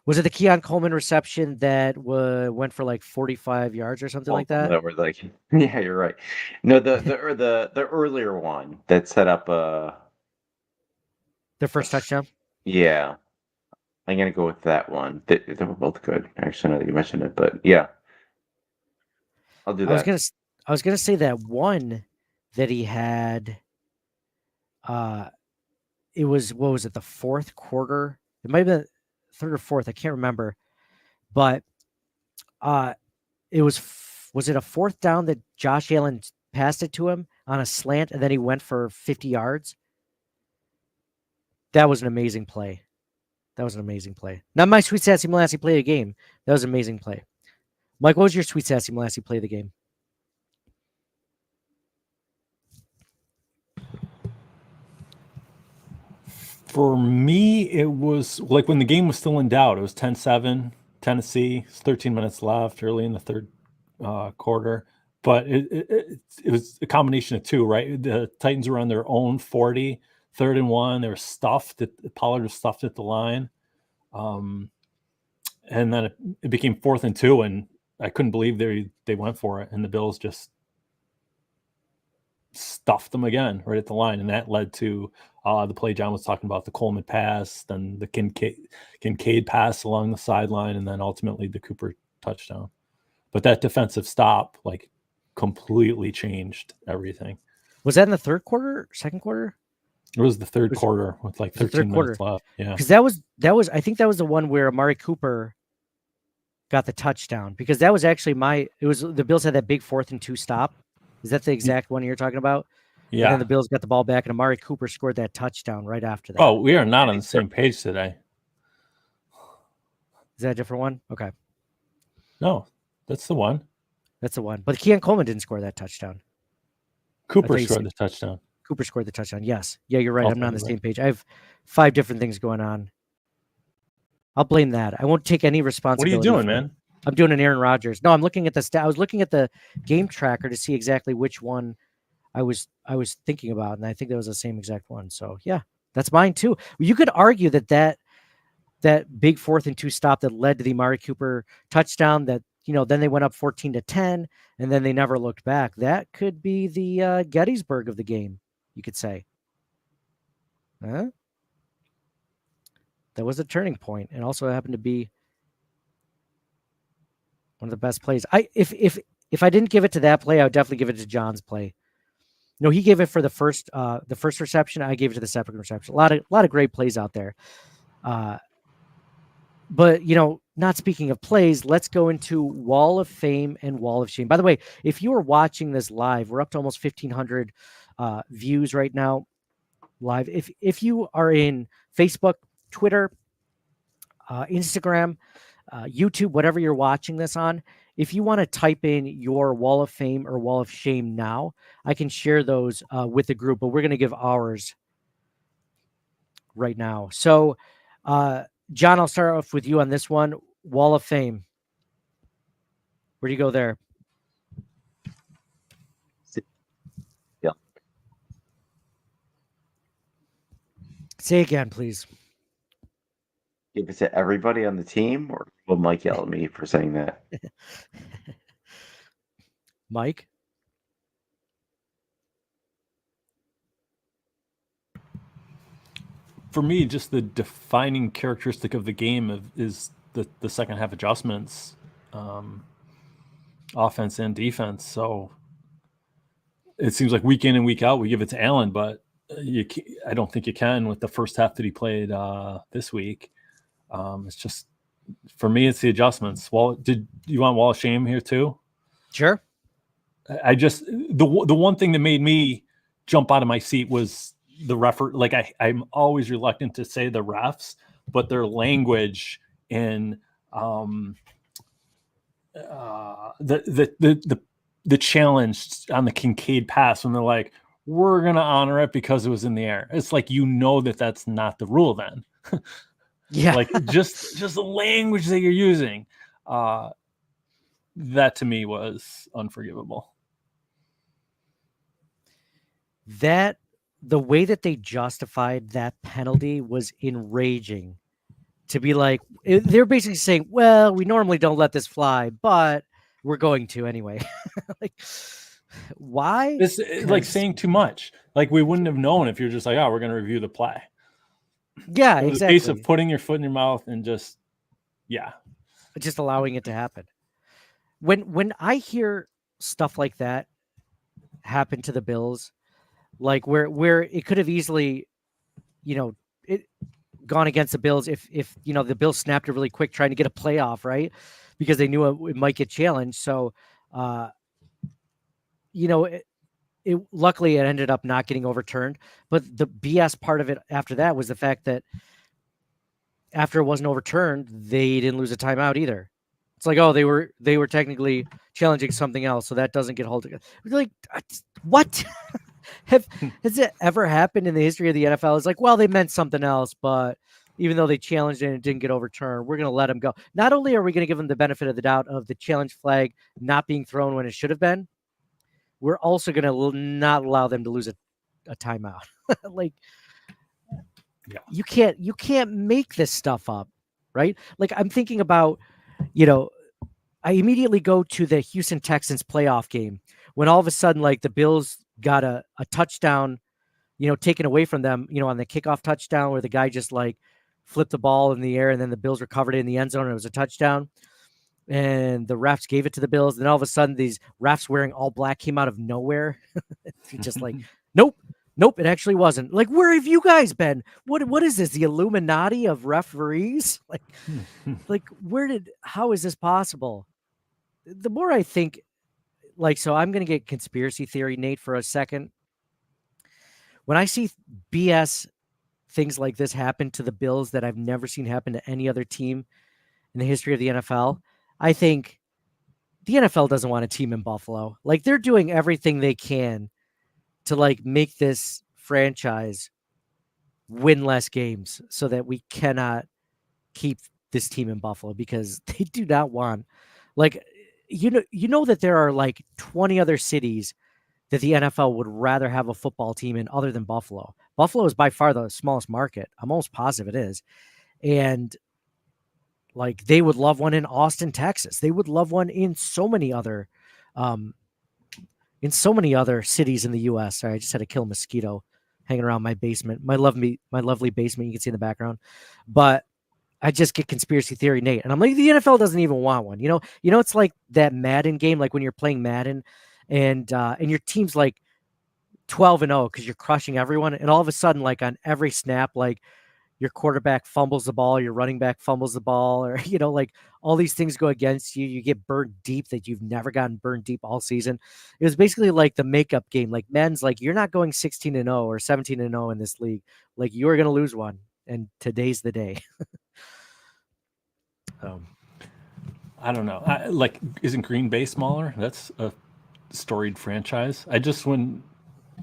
S1: Was it the Keon Coleman reception that went for like 45 yards or something like that?
S5: That were like, yeah, you're right. No, the earlier one that set up
S1: The first touchdown?
S5: yeah. I'm gonna go with that one. They were both good. Actually, now that you mentioned it, but yeah, I'll do
S1: I was
S5: that.
S1: gonna I was gonna say that one that he had. It was, what was it, the fourth quarter? It might have been third or fourth. I can't remember, but it was it a fourth down that Josh Allen passed it to him on a slant and then he went for 50 yards? That was an amazing play. That was an amazing play. Not my Sweet Sassy Molassy play of the game. That was an amazing play. Mike, what was your Sweet Sassy Molassy play of the game?
S4: For me, it was like when the game was still in doubt. It was 10-7, Tennessee. It's 13 minutes left, early in the third quarter. But it was a combination of two, right? The Titans were on their own 40, 3rd and 1. They were stuffed. Pollard was stuffed at the line. And then it became 4th and 2, and I couldn't believe they went for it. And the Bills just stuffed them again right at the line. And that led to the play John was talking about, the Coleman pass, then the Kincaid pass along the sideline, and then ultimately the Cooper touchdown. But that defensive stop, like, completely changed everything.
S1: Was that in the third quarter, second quarter?
S4: It was the third quarter with like 13 minutes left. Yeah.
S1: Because that was I think that was the one where Amari Cooper got the touchdown, because that was actually the Bills had that big 4th and 2 stop. Is that the exact one you're talking about?
S4: Yeah.
S1: And then the Bills got the ball back and Amari Cooper scored that touchdown right after that.
S4: Oh, we are not on the same page today.
S1: Is that a different one? Okay.
S4: No, that's the one.
S1: That's the one. But Keon Coleman didn't score that touchdown.
S4: Cooper scored the touchdown.
S1: Cooper scored the touchdown. Yes. Yeah, you're right. I'm not on the
S4: Ultimately.
S1: same page. I have 5 different things going on. I'll blame that. I won't take any
S4: What are
S1: responsibility.
S4: you doing, man?
S1: I'm doing an Aaron Rodgers. No, I'm looking at I was looking at the game tracker to see exactly which one I was thinking about, and I think that was the same exact one. So yeah, that's mine too. You could argue that big 4th and 2 stop that led to the Amari Cooper touchdown, that, then they went up 14-10, and then they never looked back. That could be the Gettysburg of the game, you could say. Huh? That was a turning point, and also happened to be one of the best plays. If I didn't give it to that play, I would definitely give it to John's play. No, he gave it for the first reception. I gave it to the second reception. A lot of great plays out there. But not speaking of plays, let's go into Wall of Fame and Wall of Shame. By the way, if you are watching this live, we're up to almost 1,500 views right now live. If you are in Facebook, Twitter, Instagram, YouTube, whatever you're watching this on, if you want to type in your Wall of Fame or Wall of Shame now, I can share those with the group, but we're going to give ours right now. So, John, I'll start off with you on this one. Wall of Fame. Where do you go there?
S5: Yeah.
S1: Say again, please.
S5: Give it to everybody on the team, or will Mike yell at me for saying that?
S1: Mike?
S4: For me, just the defining characteristic of the game is the second half adjustments, offense and defense. So it seems like week in and week out we give it to Allen, but I don't think you can with the first half that he played this week. It's just for me, it's the adjustments. Well, did you want Wall of Shame here too?
S1: Sure.
S4: I just the one thing that made me jump out of my seat was the referee. Like I'm always reluctant to say the refs, but their language in the challenge on the Kincaid pass when they're like, we're gonna honor it because it was in the air. It's like that's not the rule then.
S1: Yeah.
S4: Like just the language that you're using. That to me was unforgivable.
S1: That the way that they justified that penalty was enraging. To be like, they're basically saying, well, we normally don't let this fly, but we're going to anyway. Like, why?
S4: This is like saying too much. Like we wouldn't have known if you're just like, oh, we're going to review the play.
S1: Yeah,
S4: It was
S1: exactly.
S4: a case of putting your foot in your mouth and just
S1: allowing it to happen. When I hear stuff like that happen to the Bills, like where it could have easily, it gone against the Bills if the Bills snapped it really quick trying to get a playoff, right? Because they knew it might get challenged. So, luckily it ended up not getting overturned. But the BS part of it after that was the fact that after it wasn't overturned, they didn't lose a timeout either. It's like, oh, they were technically challenging something else, so that doesn't get held together. Like, what? Has it ever happened in the history of the NFL? It's like, well, they meant something else, but even though they challenged it and it didn't get overturned, we're going to let them go. Not only are we going to give them the benefit of the doubt of the challenge flag not being thrown when it should have been, we're also going to not allow them to lose a timeout. Like,
S4: yeah.
S1: You can't make this stuff up, right? Like, I'm thinking about, I immediately go to the Houston Texans playoff game when all of a sudden, like, the Bills got a touchdown, taken away from them, on the kickoff touchdown where the guy just like flipped the ball in the air and then the Bills recovered it in the end zone and it was a touchdown. And the refs gave it to the Bills. Then all of a sudden, these refs wearing all black came out of nowhere. Just like, nope, it actually wasn't. Like, where have you guys been? What is this? The Illuminati of referees? Like, how is this possible? The more I think, like, so I'm going to get conspiracy theory, Nate, for a second. When I see BS things like this happen to the Bills that I've never seen happen to any other team in the history of the NFL, I think the NFL doesn't want a team in Buffalo. Like, they're doing everything they can to like make this franchise win less games so that we cannot keep this team in Buffalo because they do not want, like, you know that there are like 20 other cities that the NFL would rather have a football team in other than Buffalo. Buffalo is by far the smallest market. I'm almost positive it is. And like, they would love one in Austin, Texas. They would love one in so many other cities in the US. Sorry, I just had to kill a mosquito hanging around my basement. My lovely basement you can see in the background. But I just get conspiracy theory, Nate. And I'm like, the NFL doesn't even want one. It's like that Madden game, like when you're playing Madden and your team's like 12-0 because you're crushing everyone. And all of a sudden, like on every snap, like your quarterback fumbles the ball, your running back fumbles the ball, or, like all these things go against you. You get burned deep that you've never gotten burned deep all season. It was basically like the makeup game. Like, men's like, you're not going 16-0 or 17-0 in this league. Like, you are going to lose one. And today's the day.
S4: I don't know. Isn't Green Bay smaller? That's a storied franchise. When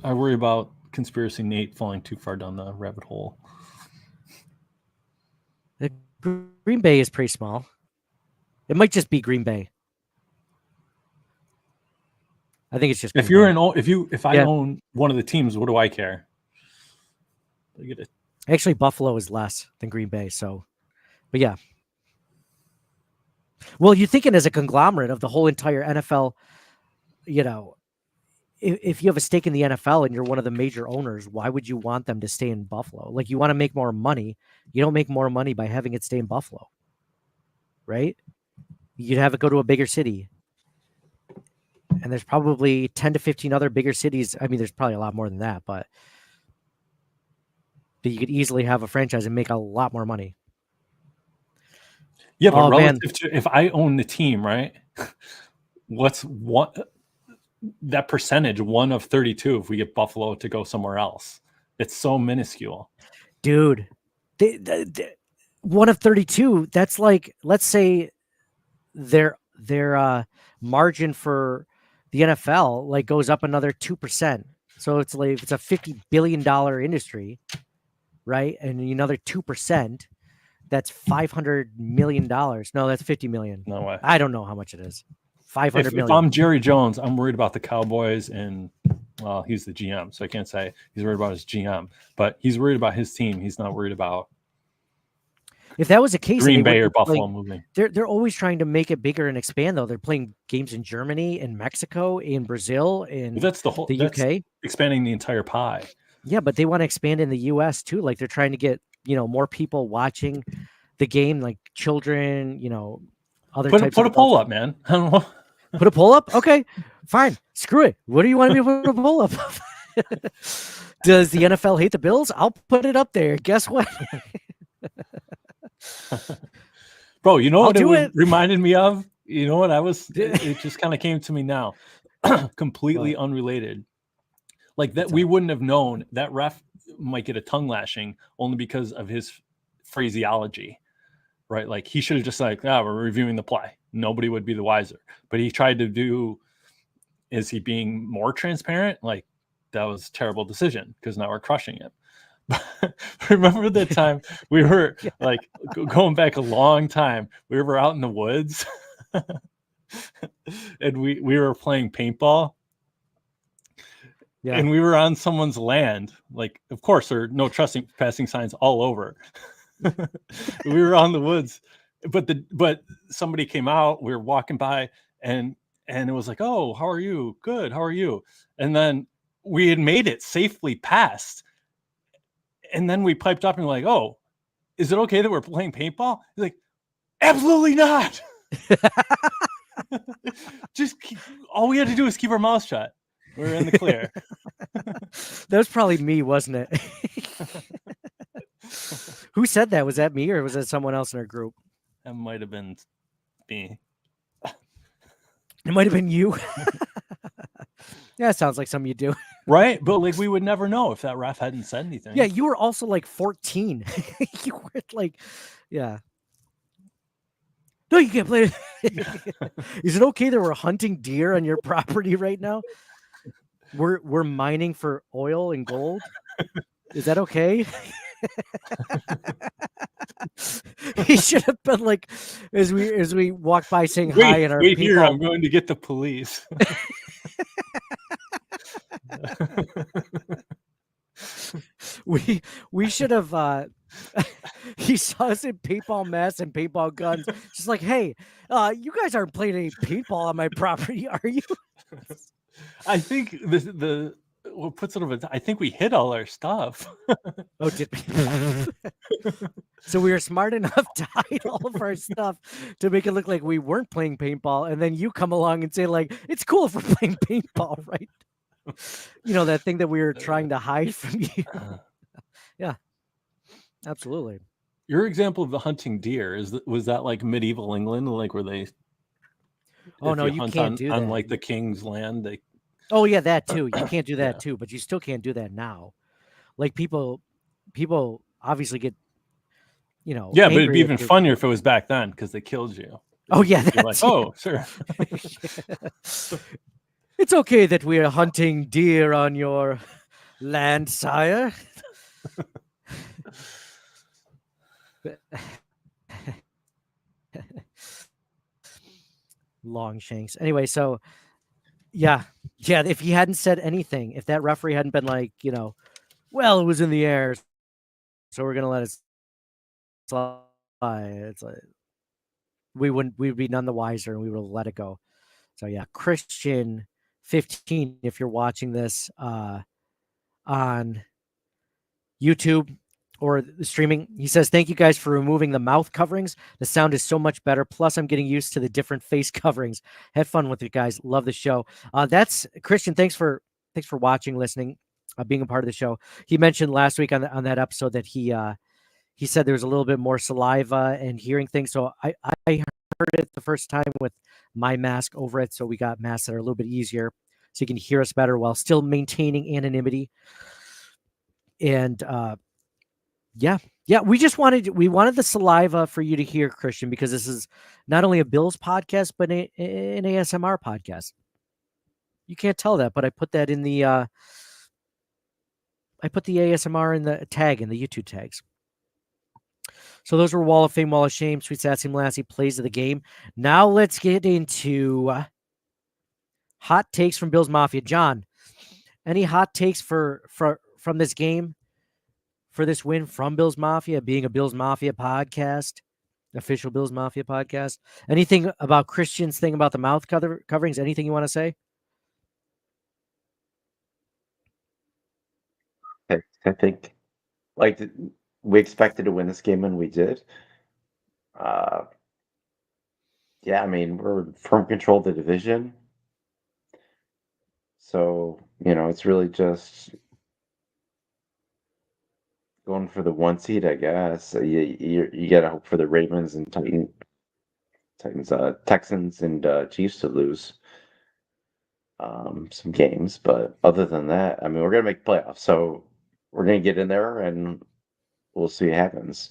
S4: I worry about conspiracy Nate falling too far down the rabbit hole.
S1: Green Bay is pretty small. It might just be Green Bay. I think it's just
S4: if I own one of the teams, what do I care? I get it.
S1: Actually, Buffalo is less than Green Bay, so, but yeah. Well, you're thinking as a conglomerate of the whole entire NFL, if you have a stake in the NFL and you're one of the major owners, why would you want them to stay in Buffalo? Like, you want to make more money. You don't make more money by having it stay in Buffalo, right? You'd have it go to a bigger city. And there's probably 10 to 15 other bigger cities. I mean, there's probably a lot more than that, but that you could easily have a franchise and make a lot more money.
S4: Yeah, but
S1: Oh man,
S4: relative to if I own the team, right? What's what that percentage? 1 of 32 if we get Buffalo to go somewhere else. It's so minuscule.
S1: dude, they 1 of 32. That's like, let's say their margin for the NFL like goes up another 2%. So it's like it's a $50 billion industry, right? And another 2%, that's $500 million. No, that's 50 million.
S4: No way.
S1: I don't know how much it is. 500
S4: If
S1: million.
S4: I'm Jerry Jones, I'm worried about the Cowboys, and well, he's the GM, so I can't say he's worried about his GM, but he's worried about his team. He's not worried about
S1: If that was the case,
S4: Green Bay or Buffalo moving.
S1: They're always trying to make it bigger and expand. Though they're playing games in Germany, in Mexico, in Brazil, in
S4: But that's the whole
S1: the UK.
S4: expanding the entire pie.
S1: Yeah, but they want to expand in the US too. Like they're trying to get more people watching the game, like children. Other types.
S4: Put
S1: of
S4: a poll up, man. I don't know.
S1: Put a poll up? Okay, fine. Screw it. What do you want me to put a poll up? Does the NFL hate the Bills? I'll put it up there. Guess what?
S4: Bro, you know
S1: I'll
S4: what
S1: do
S4: it
S1: it.
S4: reminded me of? You know what it just kind of came to me now. Completely
S1: What?
S4: unrelated. Like that
S1: What's
S4: we
S1: up?
S4: wouldn't have known that ref might get a tongue lashing only because of his phraseology. Right? Like he should have just like, we're reviewing the play. Nobody would be the wiser. But he tried to do, is he being more transparent? Like that was a terrible decision because now we're crushing him. Remember the time we were like going back a long time, we were out in the woods and we were playing paintball.
S1: Yeah.
S4: And we were on someone's land. Like, of course, there are no trespassing signs all over. We were on the woods, but somebody came out. We were walking by, and it was like, "Oh, how are you? Good. How are you?" And then we had made it safely past, and then we piped up and we're like, "Oh, is it okay that we're playing paintball?" He's like, "Absolutely not." All we had to do was keep our mouths shut. We were in the clear.
S1: That was probably me, wasn't it? Who said that? Was that me or was that someone else in our group?
S4: That might have been me.
S1: It might have been you. Yeah, sounds like something you do.
S4: Right? But like we would never know if that ref hadn't said anything.
S1: Yeah, you were also like 14. You were like, yeah. No, you can't play it. Is it okay that we're hunting deer on your property right now? We're mining for oil and gold. Is that okay? He should have been like, as we walk by saying hi and our
S4: wait
S1: people.
S4: here, I'm going to get the police.
S1: We should have he saw us in paintball masks and paintball guns. Just like, hey, you guys aren't playing any paintball on my property, are you?
S4: I think the what puts it over. I think we hit all our stuff.
S1: Oh, did we? So we were smart enough to hide all of our stuff to make it look like we weren't playing paintball, and then you come along and say like, it's cool if we're playing paintball, right? That thing that we were trying to hide from you. Yeah, absolutely.
S4: Your example of the hunting deer was that like medieval England, like where they?
S1: Oh no, you
S4: hunt
S1: can't do that.
S4: on like the king's land. They
S1: Oh yeah, that too. You can't do that too, but you still can't do that now. Like people obviously get,
S4: yeah, but it'd
S1: angry
S4: be
S1: if
S4: even
S1: you're-
S4: funnier if it was back then because they killed you.
S1: Oh yeah,
S4: You're like,
S1: that's
S4: oh sure.
S1: It's okay that we are hunting deer on your land, sire. Longshanks. Anyway, so yeah. If he hadn't said anything, if that referee hadn't been like, well, it was in the air, so we're gonna let it slide. It's like we'd be none the wiser, and we would have let it go. So yeah, Christian 15, if you're watching this on YouTube or the streaming, he says, thank you guys for removing the mouth coverings. The sound is so much better. Plus, I'm getting used to the different face coverings. Had fun with it, guys. Love the show. That's Christian. Thanks for watching, listening. being a part of the show. He mentioned last week on that episode that he said there was a little bit more saliva and hearing things. So I heard it the first time with my mask over it. So we got masks that are a little bit easier, so you can hear us better while still maintaining anonymity. And yeah, we wanted the saliva for you to hear, Christian, because this is not only a Bills podcast but an ASMR podcast. You can't tell that, but I put that in the ASMR in the tag in the YouTube tags. So those were Wall of Fame, Wall of Shame, Sweet Sassy Lassie, plays of the game. Now let's get into hot takes from Bills Mafia. John, any hot takes from this game, for this win from Bills Mafia, being a Bills Mafia podcast, official Bills Mafia podcast? Anything about Christian's thing about the mouth coverings? Anything you want to say?
S5: I think like we expected to win this game and we did. Uh, yeah, I mean, we're in firm control of the division. So, it's really just going for the 1 seed, I guess. You got to hope for the Ravens and Texans and Chiefs to lose some games. But other than that, I mean, we're going to make playoffs. So we're going to get in there and we'll see what happens.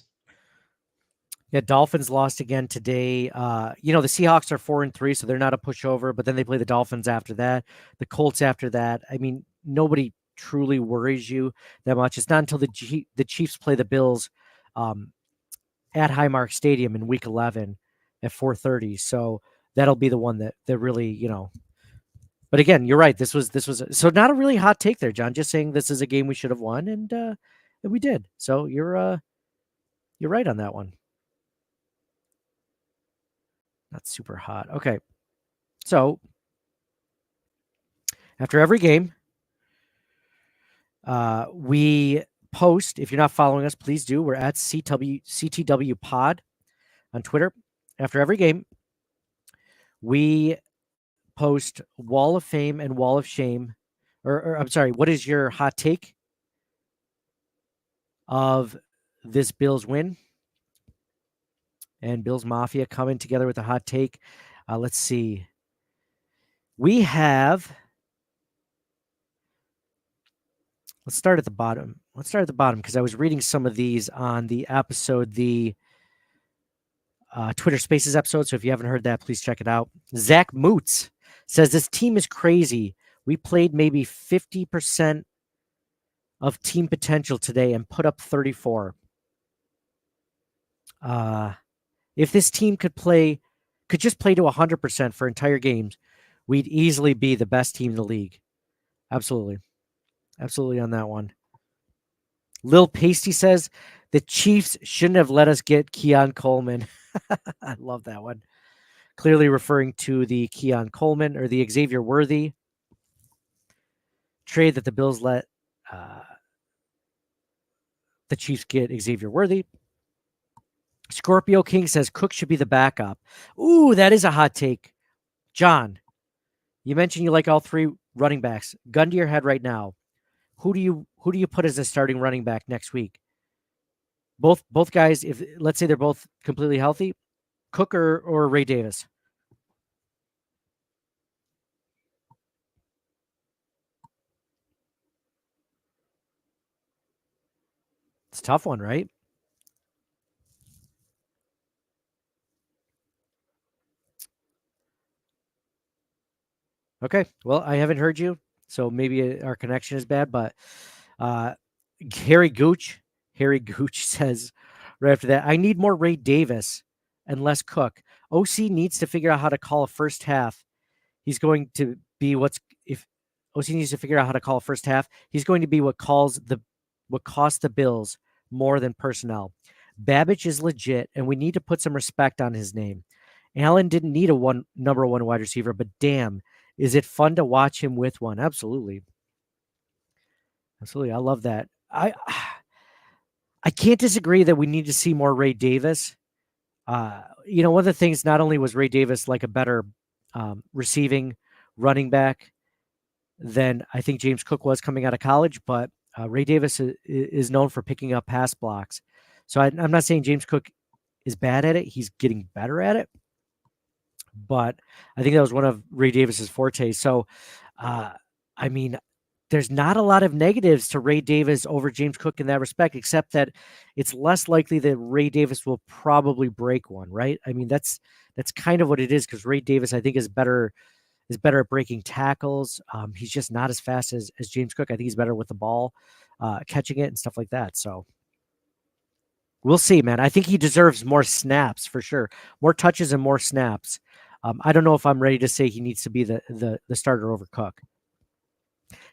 S1: Yeah, Dolphins lost again today. The Seahawks are 4-3, so they're not a pushover. But then they play the Dolphins after that, the Colts after that. I mean, nobody truly worries you that much. It's not until the Chiefs play the Bills at Highmark Stadium in Week 11 at 4:30. So that'll be the one that really, But again, you're right. This was so not a really hot take there, John. Just saying this is a game we should have won, and we did. So you're right on that one. Not super hot. Okay. So after every game, we post. If you're not following us, please do. We're at CTW Pod on Twitter. After every game, we post Wall of Fame and Wall of Shame. Or I'm sorry, what is your hot take of this Bills win? And Bills Mafia coming together with a hot take. Let's see. We have. Let's start at the bottom. Because I was reading some of these on the episode, the Twitter Spaces episode. So if you haven't heard that, please check it out. Zach Moots says this team is crazy. We played maybe 50% of team potential today and put up 34. If this team could just play to 100% for entire games, we'd easily be the best team in the league. Absolutely on that one. Lil Pasty says the Chiefs shouldn't have let us get Keon Coleman. I love that one. Clearly referring to the Keon Coleman or the Xavier Worthy trade that the Bills let the Chiefs get Xavier Worthy. Scorpio King says Cook should be the backup. Ooh, that is a hot take. John, you mentioned you like all three running backs. Gun to your head right now. Who do you put as a starting running back next week? Both guys, if let's say they're both completely healthy, Cook or Ray Davis? It's a tough one, right? Okay. Well, I haven't heard you, so maybe our connection is bad, but Harry Gooch says right after that, I need more Ray Davis and less Cook. OC needs to figure out how to call a first half. He's going to be if OC needs to figure out how to call a first half, he's going to be what costs the Bills more than personnel. Babbage is legit, and we need to put some respect on his name. Allen didn't need a number one wide receiver, but damn, is it fun to watch him with one? Absolutely. I love that. I can't disagree that we need to see more Ray Davis. One of the things, not only was Ray Davis like a better receiving running back than I think James Cook was coming out of college, but Ray Davis is known for picking up pass blocks. So I'm not saying James Cook is bad at it. He's getting better at it. But I think that was one of Ray Davis's fortes. So, uh, I mean, there's not a lot of negatives to Ray Davis over James Cook in that respect, except that it's less likely that Ray Davis will probably break one, right? I mean, that's kind of what it is because Ray Davis, I think, is better at breaking tackles. He's just not as fast as James Cook. I think he's better with the ball, catching it and stuff like that. So we'll see, man. I think he deserves more snaps for sure, more touches and more snaps. I don't know if I'm ready to say he needs to be the starter over Cook.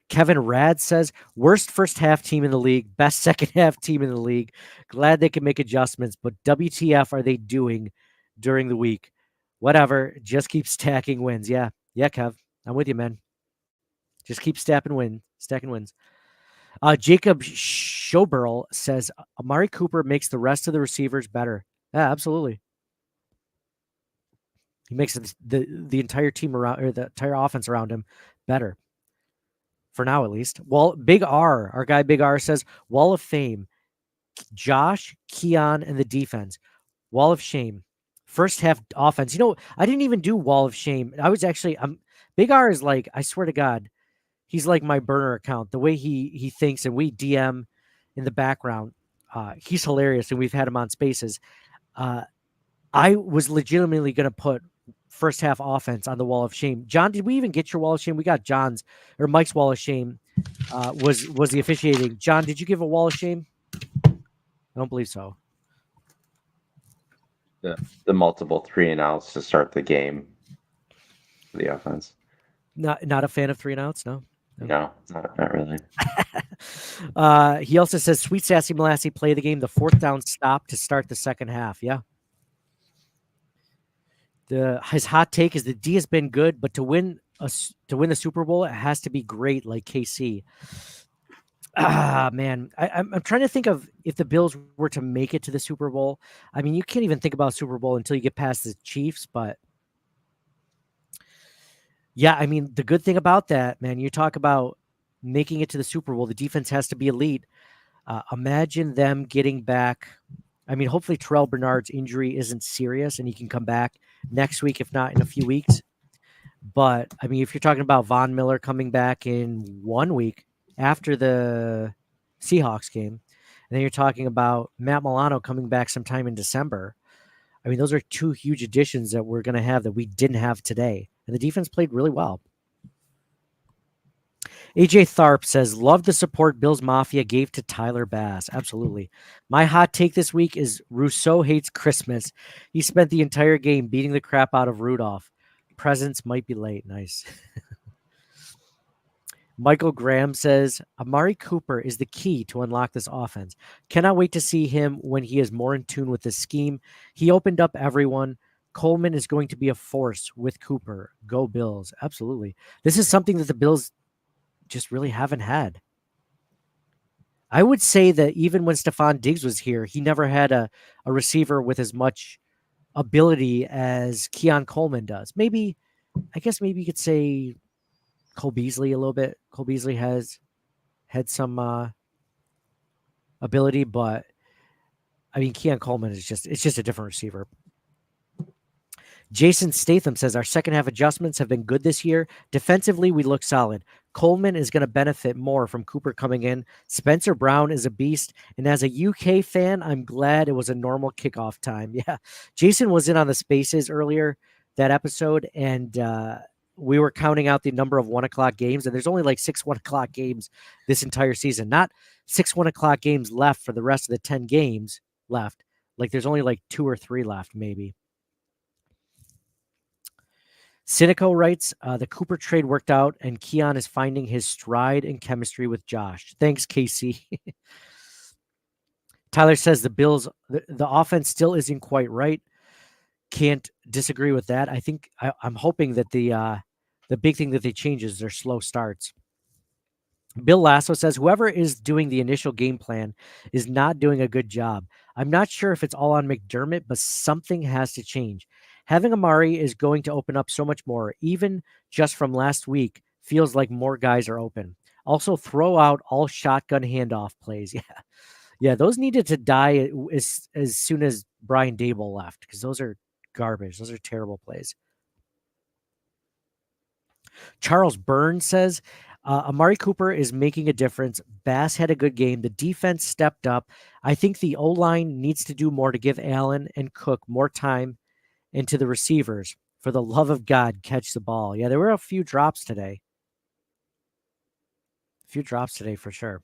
S1: Kevin Rad says, worst first half team in the league, best second half team in the league. Glad they can make adjustments, but WTF are they doing during the week? Whatever, just keep stacking wins. Yeah, Kev, I'm with you, man. Just keep stacking wins. Jacob Schoberl says, Amari Cooper makes the rest of the receivers better. Yeah, absolutely. He makes the entire team around, or the entire offense around him, better. For now, at least. Well, Big R, our guy Big R says, Wall of Fame, Josh, Keon, and the defense. Wall of Shame. First half offense. I didn't even do Wall of Shame. I was actually, Big R is like, I swear to God, he's like my burner account. The way he thinks, and we DM in the background. He's hilarious, and we've had him on Spaces. I was legitimately going to put first half offense on the Wall of Shame. John, did we even get your Wall of Shame? We got John's or Mike's Wall of Shame. Was the officiating? John, did you give a Wall of Shame? I don't believe so.
S5: The multiple 3-and-outs to start the game for the offense.
S1: Not a fan of 3-and-outs, no.
S5: No, not really.
S1: He also says, Sweet Sassy Molassy play the game, the fourth down stop to start the second half. Yeah. His hot take is the D has been good, but to win the Super Bowl, it has to be great like KC. Man, I'm trying to think of if the Bills were to make it to the Super Bowl. I mean, you can't even think about Super Bowl until you get past the Chiefs, but yeah, I mean, the good thing about that, man, you talk about making it to the Super Bowl, the defense has to be elite. Imagine them getting back. I mean, hopefully Terrell Bernard's injury isn't serious and he can come back next week, if not in a few weeks. But I mean, if you're talking about Von Miller coming back in 1 week after the Seahawks game, and then you're talking about Matt Milano coming back sometime in December. I mean, those are two huge additions that we're going to have that we didn't have today. And the defense played really well. AJ Tharp says, love the support Bills Mafia gave to Tyler Bass. Absolutely. My hot take this week is Rousseau hates Christmas. He spent the entire game beating the crap out of Rudolph. Presents might be late. Nice. Michael Graham says, Amari Cooper is the key to unlock this offense. Cannot wait to see him when he is more in tune with the scheme. He opened up everyone. Coleman is going to be a force with Cooper. Go Bills. Absolutely. This is something that the Bills just really haven't had. I would say that even when Stephon Diggs was here, he never had a receiver with as much ability as Keon Coleman does. I guess maybe you could say Cole Beasley a little bit. Cole Beasley has had some ability, but I mean, Keon Coleman it's just a different receiver. Jason Statham says our second half adjustments have been good this year. Defensively, we look solid. Coleman is going to benefit more from Cooper coming in. Spencer Brown is a beast. And as a UK fan, I'm glad it was a normal kickoff time. Yeah. Jason was in on the Spaces earlier that episode, and we were counting out the number of 1:00 games, and there's only like 6 1:00 games this entire season. Not 6 1:00 games left for the rest of the 10 games left. Like there's only like 2 or 3 left, maybe. Cynico writes, the Cooper trade worked out, and Keon is finding his stride and chemistry with Josh. Thanks, Casey. Tyler says the Bills, the offense still isn't quite right. Can't disagree with that. I think I'm hoping that the big thing that they change is their slow starts. Bill Lasso says, whoever is doing the initial game plan is not doing a good job. I'm not sure if it's all on McDermott, but something has to change. Having Amari is going to open up so much more, even just from last week. Feels like more guys are open. Also, throw out all shotgun handoff plays. Yeah, yeah, those needed to die as soon as Brian Dable left because those are garbage. Those are terrible plays. Charles Burns says Amari Cooper is making a difference. Bass had a good game. The defense stepped up. I think the O line needs to do more to give Allen and Cook more time, and to the receivers. For the love of God, catch the ball. Yeah, there were a few drops today. A few drops today for sure.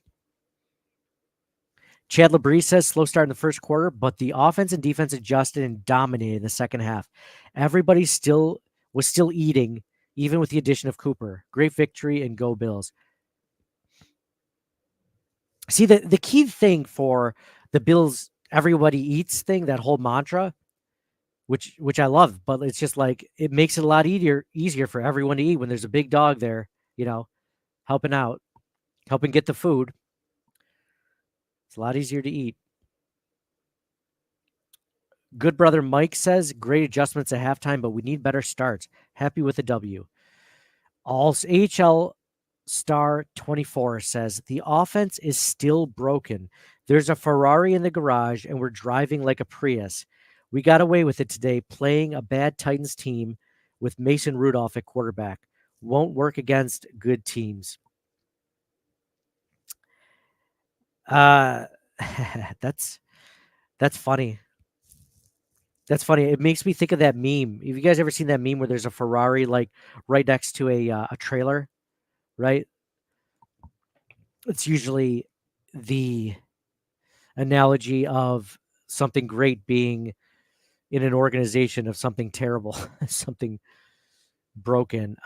S1: Chad Labrie says slow start in the first quarter, but the offense and defense adjusted and dominated in the second half. Everybody was still eating, even with the addition of Cooper. Great victory and go Bills. See, the key thing for the Bills, everybody eats thing, that whole mantra, which I love, but it's just like it makes it a lot easier for everyone to eat when there's a big dog there, helping out, helping get the food. It's a lot easier to eat. Good brother Mike says great adjustments at halftime, but we need better starts. Happy with the W. All AHL Star 24 says the offense is still broken. There's a Ferrari in the garage and we're driving like a Prius. We got away with it today, playing a bad Titans team with Mason Rudolph at quarterback. Won't work against good teams. That's funny. That's funny. It makes me think of that meme. Have you guys ever seen that meme where there's a Ferrari like right next to a trailer, right? It's usually the analogy of something great being in an organization of something terrible, something broken.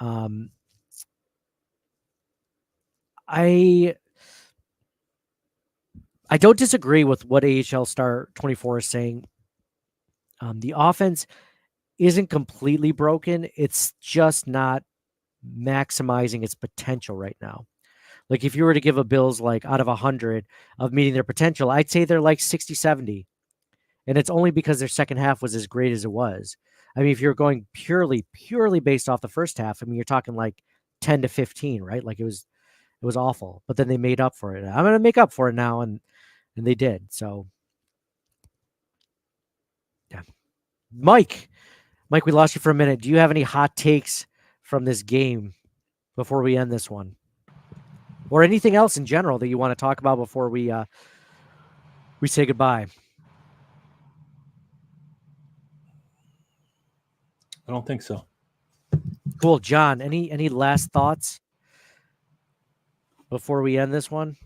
S1: I don't disagree with what AHL Star 24 is saying. The offense isn't completely broken. It's just not maximizing its potential right now. Like if you were to give a Bills like out of 100 of meeting their potential, I'd say they're like 60, 70. And it's only because their second half was as great as it was. I mean, if you're going purely based off the first half, I mean, you're talking like 10 to 15, right? Like it was awful, but then they made up for it. I'm going to make up for it now. And they did. So yeah. Mike, we lost you for a minute. Do you have any hot takes from this game before we end this one? Or anything else in general that you want to talk about before we say goodbye?
S4: I don't think so.
S1: Cool. John, any last thoughts before we end this one?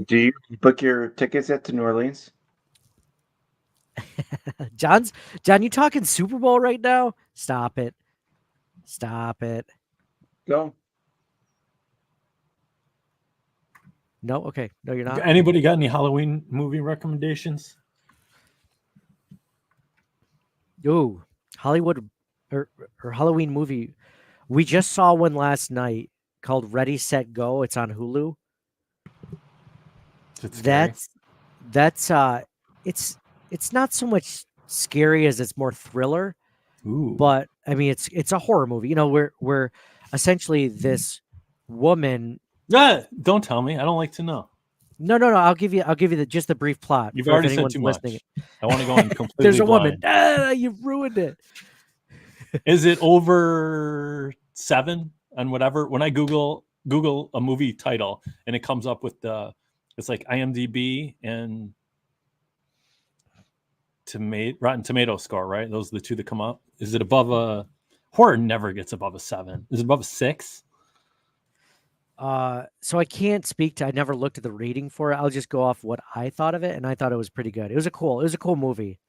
S5: Do you book your tickets yet to New Orleans?
S1: John, you talking Super Bowl right now? Stop it.
S5: Go.
S1: No? Okay. No, you're not?
S4: Anybody got any Halloween movie recommendations?
S1: Ooh, Hollywood or Halloween movie. We just saw one last night called Ready, Set, Go. It's on Hulu. That's it's not so much scary as it's more thriller.
S4: Ooh.
S1: But I mean it's a horror movie. Where essentially this woman.
S4: Don't tell me. I don't like to know.
S1: No. I'll give you just the brief plot.
S4: You've already said too much. I want to go in completely.
S1: There's a
S4: blind.
S1: woman. You've ruined it.
S4: Is it over 7 and whatever? When I Google a movie title and it comes up with it's like IMDb and Rotten Tomato score, right? Those are the two that come up. Is it above a horror? Never gets above a 7. Is it above a 6?
S1: So I can't speak to. I never looked at the rating for it. I'll just go off what I thought of it, and I thought it was pretty good. It was a cool movie.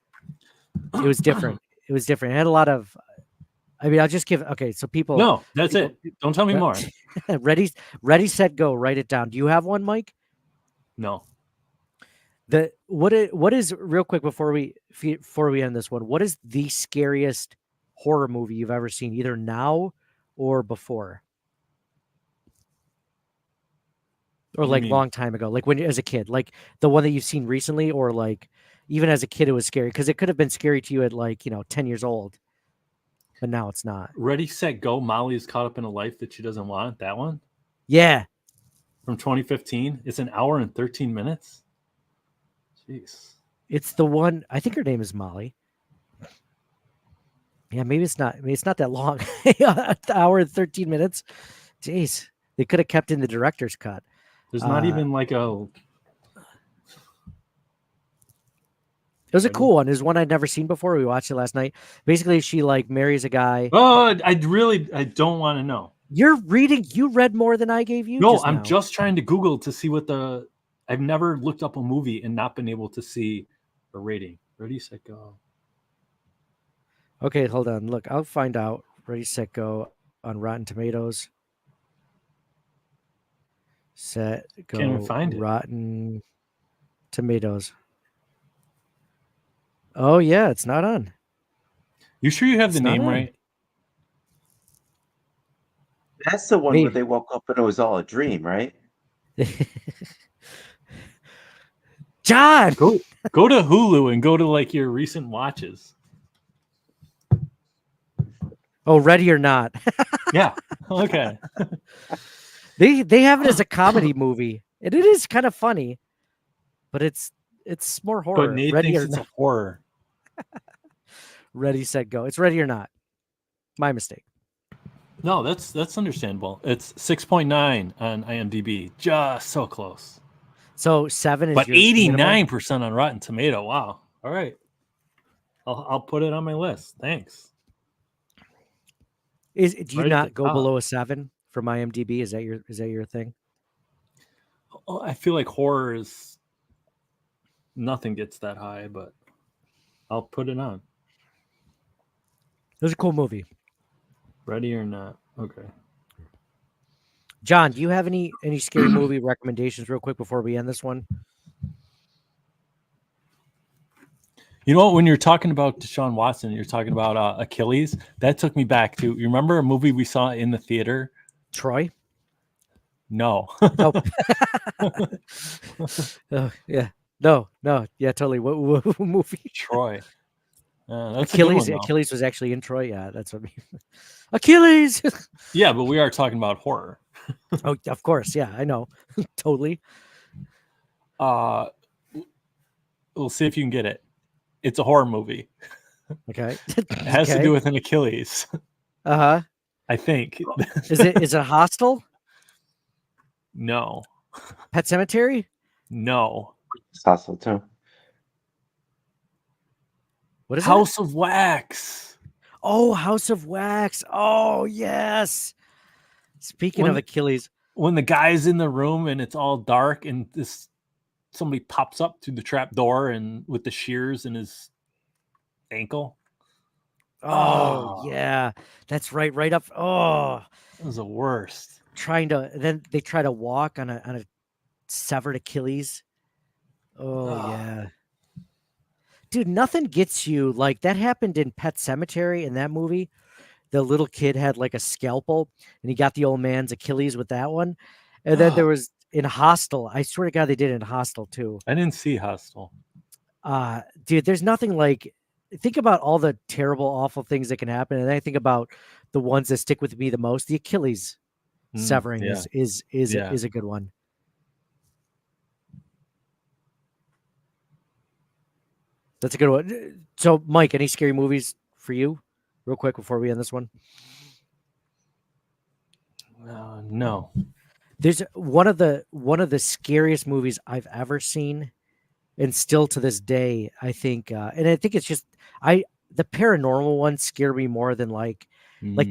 S1: It was different. It had a lot of. I mean, I'll just give. Okay, so people.
S4: No, that's it. Don't tell me more.
S1: Ready, set, go. Write it down. Do you have one, Mike?
S4: No.
S1: What is real quick before we end this one? What is the scariest horror movie you've ever seen, either now or before, or like long time ago, like when as a kid, like the one that you've seen recently, or like even as a kid it was scary because it could have been scary to you at 10 years old. but now it's not.
S4: Ready, Set, Go. Molly is caught up in a life that she doesn't want. That one
S1: Yeah,
S4: from 2015. It's an hour and 13 minutes. Jeez.
S1: it's the one. I think her name is Molly. Yeah, maybe it's not. Maybe it's not that long. An hour and 13 minutes. Jeez, they could have kept in the director's cut.
S4: There's not even like a.
S1: It was a cool one. It was one I'd never seen before. We watched it last night. Basically, she like marries a guy.
S4: Oh, I don't want to know.
S1: You're reading. You read more than I gave you.
S4: No, I'm
S1: now.
S4: just trying to Google to see what the. I've never looked up a movie and not been able to see a rating. Ready, Set, Go.
S1: Okay, hold on. Look, I'll find out. Ready, Set, Go on Rotten Tomatoes. Set, Go.
S4: Can't even find it.
S1: Rotten Tomatoes. Oh yeah, it's not on.
S4: You sure you have
S1: It's
S4: the
S1: not
S4: name
S1: on.
S4: right?
S5: That's the one where
S1: Maybe.
S5: they woke up and it was all a dream, right?
S1: John.
S4: Go to Hulu and go to like your recent watches.
S1: Oh, Ready or Not.
S4: Yeah. Okay.
S1: They have it as a comedy movie, and it is kind of funny, but it's more horror.
S4: But Nate
S1: Ready
S4: thinks
S1: or
S4: it's
S1: Not.
S4: a horror.
S1: Ready, Set, Go. It's Ready or Not. My mistake.
S4: No, that's understandable. It's 6.9 on IMDb. Just so close.
S1: So 7 is
S4: But
S1: your minimal?
S4: 89% on Rotten Tomato. Wow. All right. I'll put it on my list. Thanks.
S1: Do you
S4: Right at
S1: not
S4: the
S1: go
S4: top.
S1: below a 7 from IMDb? Is that your thing?
S4: Oh, I feel like horror is nothing gets that high, but I'll put it on.
S1: It was a cool movie.
S4: Ready or Not. Okay.
S1: John, do you have any scary movie recommendations real quick before we end this one?
S4: You know what? When you're talking about Deshaun Watson, you're talking about Achilles. That took me back to. You remember a movie we saw in the theater?
S1: Troy?
S4: No.
S1: Oh. Oh, yeah. No. Yeah, totally. What movie?
S4: Troy. That's a good
S1: Achilles.
S4: one, though.
S1: Achilles was actually in Troy. Yeah, that's what I mean. Achilles.
S4: Yeah, but we are talking about horror.
S1: Oh, of course. Yeah, I know. Totally.
S4: We'll see if you can get it. It's a horror movie.
S1: Okay.
S4: It has to do with an Achilles.
S1: Uh-huh.
S4: I think.
S1: Is it Hostel?
S4: No.
S1: Pet Cemetery?
S4: No.
S5: It's hostile too.
S1: What is it?
S4: House of Wax.
S1: Oh, House of Wax. Oh, yes. Speaking
S4: When
S1: of
S4: the-
S1: Achilles.
S4: When the guy's in the room and it's all dark and somebody pops up through the trap door and with the shears in his ankle.
S1: Oh, yeah. That's right. Right up. Oh,
S4: That was the worst.
S1: then they try to walk on a severed Achilles. Oh, yeah. Dude, nothing gets you like that happened in Pet Cemetery in that movie. The little kid had like a scalpel and he got the old man's Achilles with that one. And then there was in Hostel. I swear to God, they did it in Hostel too.
S4: I didn't see Hostel.
S1: Dude, there's nothing like think about all the terrible, awful things that can happen. And then I think about the ones that stick with me the most. The Achilles severing
S4: yeah.
S1: is
S4: Yeah.
S1: a good one. That's a good one. So, Mike, any scary movies for you, real quick, before we end this one?
S4: No.
S1: There's one of the scariest movies I've ever seen, and still to this day, I think, and I think it's just the paranormal ones scare me more than like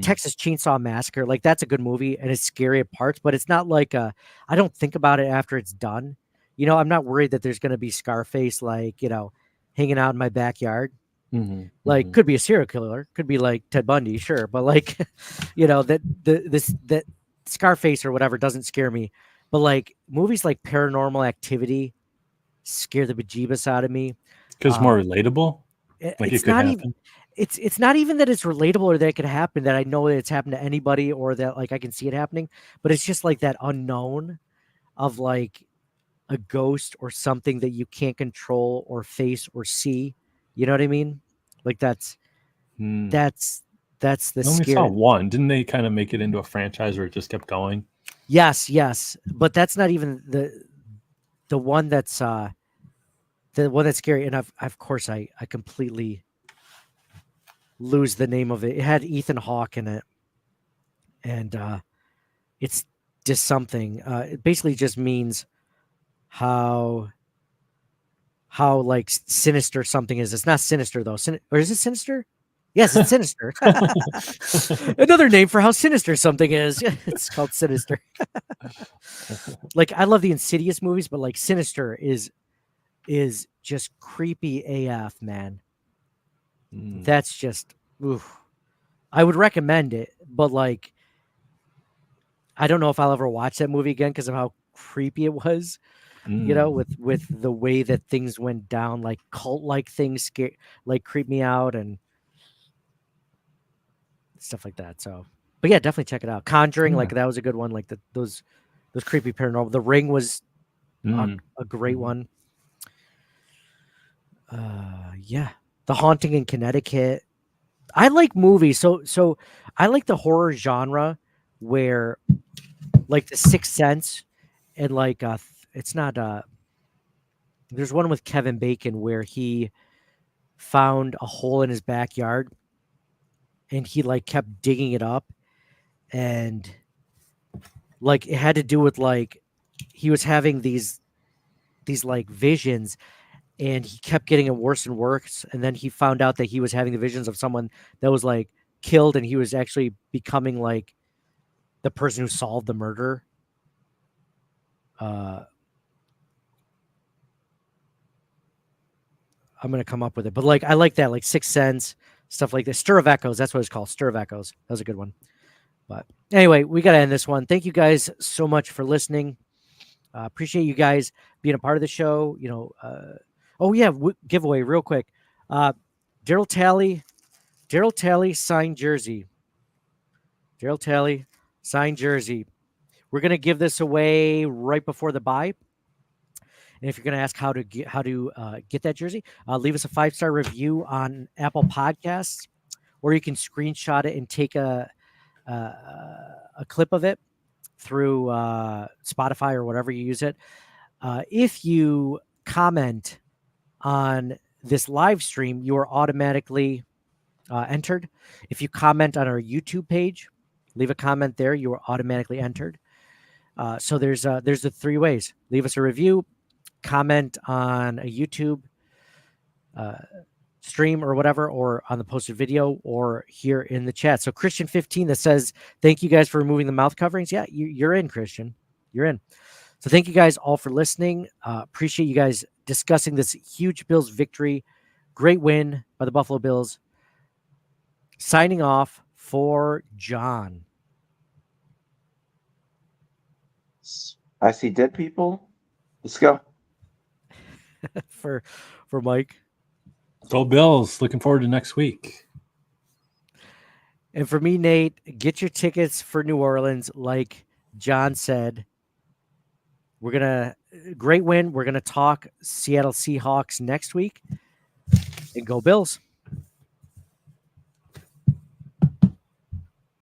S1: Texas Chainsaw Massacre. Like that's a good movie and it's scary at parts, but it's not like I don't think about it after it's done. You know, I'm not worried that there's going to be Scarface like hanging out in my backyard. Like could be a serial killer, could be like Ted Bundy, sure, but like that Scarface or whatever doesn't scare me. But like movies like Paranormal Activity scare the bejeebus out of me.
S4: Because more relatable. Like
S1: It's
S4: it could
S1: not
S4: happen.
S1: even it's not even that it's relatable or that it could happen, that I know that it's happened to anybody or that like I can see it happening, but it's just like that unknown of like a ghost or something that you can't control or face or see. You know what I mean? Like that's That's the
S4: I only saw
S1: scary.
S4: one. Didn't they kind of make it into a franchise where it just kept going?
S1: Yes, but that's not even the one that's scary. And of course I completely lose the name of it. It had Ethan Hawke in it, and it's just something. It basically just means how like sinister something is. It's not sinister though. Or is it sinister? Yes, it's sinister. Another name for how sinister something is. It's called sinister. Like I love the Insidious movies, but like Sinister is just creepy AF, man.
S4: Mm,
S1: That's just oof. I would recommend it, but like I don't know if I'll ever watch that movie again because of how creepy it was.
S4: mm.
S1: With the way that things went down, like cult like things scare like creep me out and stuff like that. So, but yeah, definitely check it out. Conjuring, like
S4: Yeah.
S1: that was a good one. Like those creepy paranormal. The Ring was
S4: Mm.
S1: a great
S4: Mhm.
S1: one. Yeah, The Haunting in Connecticut. I like movies, so I like the horror genre where like The Sixth Sense and like it's not there's one with Kevin Bacon where he found a hole in his backyard and he like kept digging it up and like it had to do with like he was having these like visions and he kept getting it worse and worse and then he found out that he was having the visions of someone that was like killed and he was actually becoming like the person who solved the murder. uh I'm gonna come up with it, but like I like that, like Sixth Sense, stuff like this. Stir of Echoes, that's what it's called. Stir of Echoes, that was a good one. But anyway, we gotta end this one. Thank you guys so much for listening. Appreciate you guys being a part of the show. Oh yeah, giveaway real quick. Uh, Daryl Talley, Daryl Talley signed jersey. Daryl Talley signed jersey. We're gonna give this away right before the bye. And if you're going to ask how to get that jersey, leave us a 5-star review on Apple Podcasts, or you can screenshot it and take a clip of it through Spotify or whatever you use it. If you comment on this live stream, you are automatically entered. If you comment on our YouTube page, leave a comment there, you are automatically entered. So there's the 3 ways: leave us a review, comment on a YouTube stream or whatever, or on the posted video, or here in the chat. So Christian 15 that says, "Thank you guys for removing the mouth coverings." Yeah, you're in, Christian. You're in. So thank you guys all for listening. Appreciate you guys discussing this huge Bills victory. Great win by the Buffalo Bills. Signing off for John.
S5: I see dead people. Let's go.
S1: for Mike.
S4: Go Bills. Looking forward to next week.
S1: And for me, Nate, get your tickets for New Orleans. Like John said, we're going to, great win. We're going to talk Seattle Seahawks next week. And go Bills.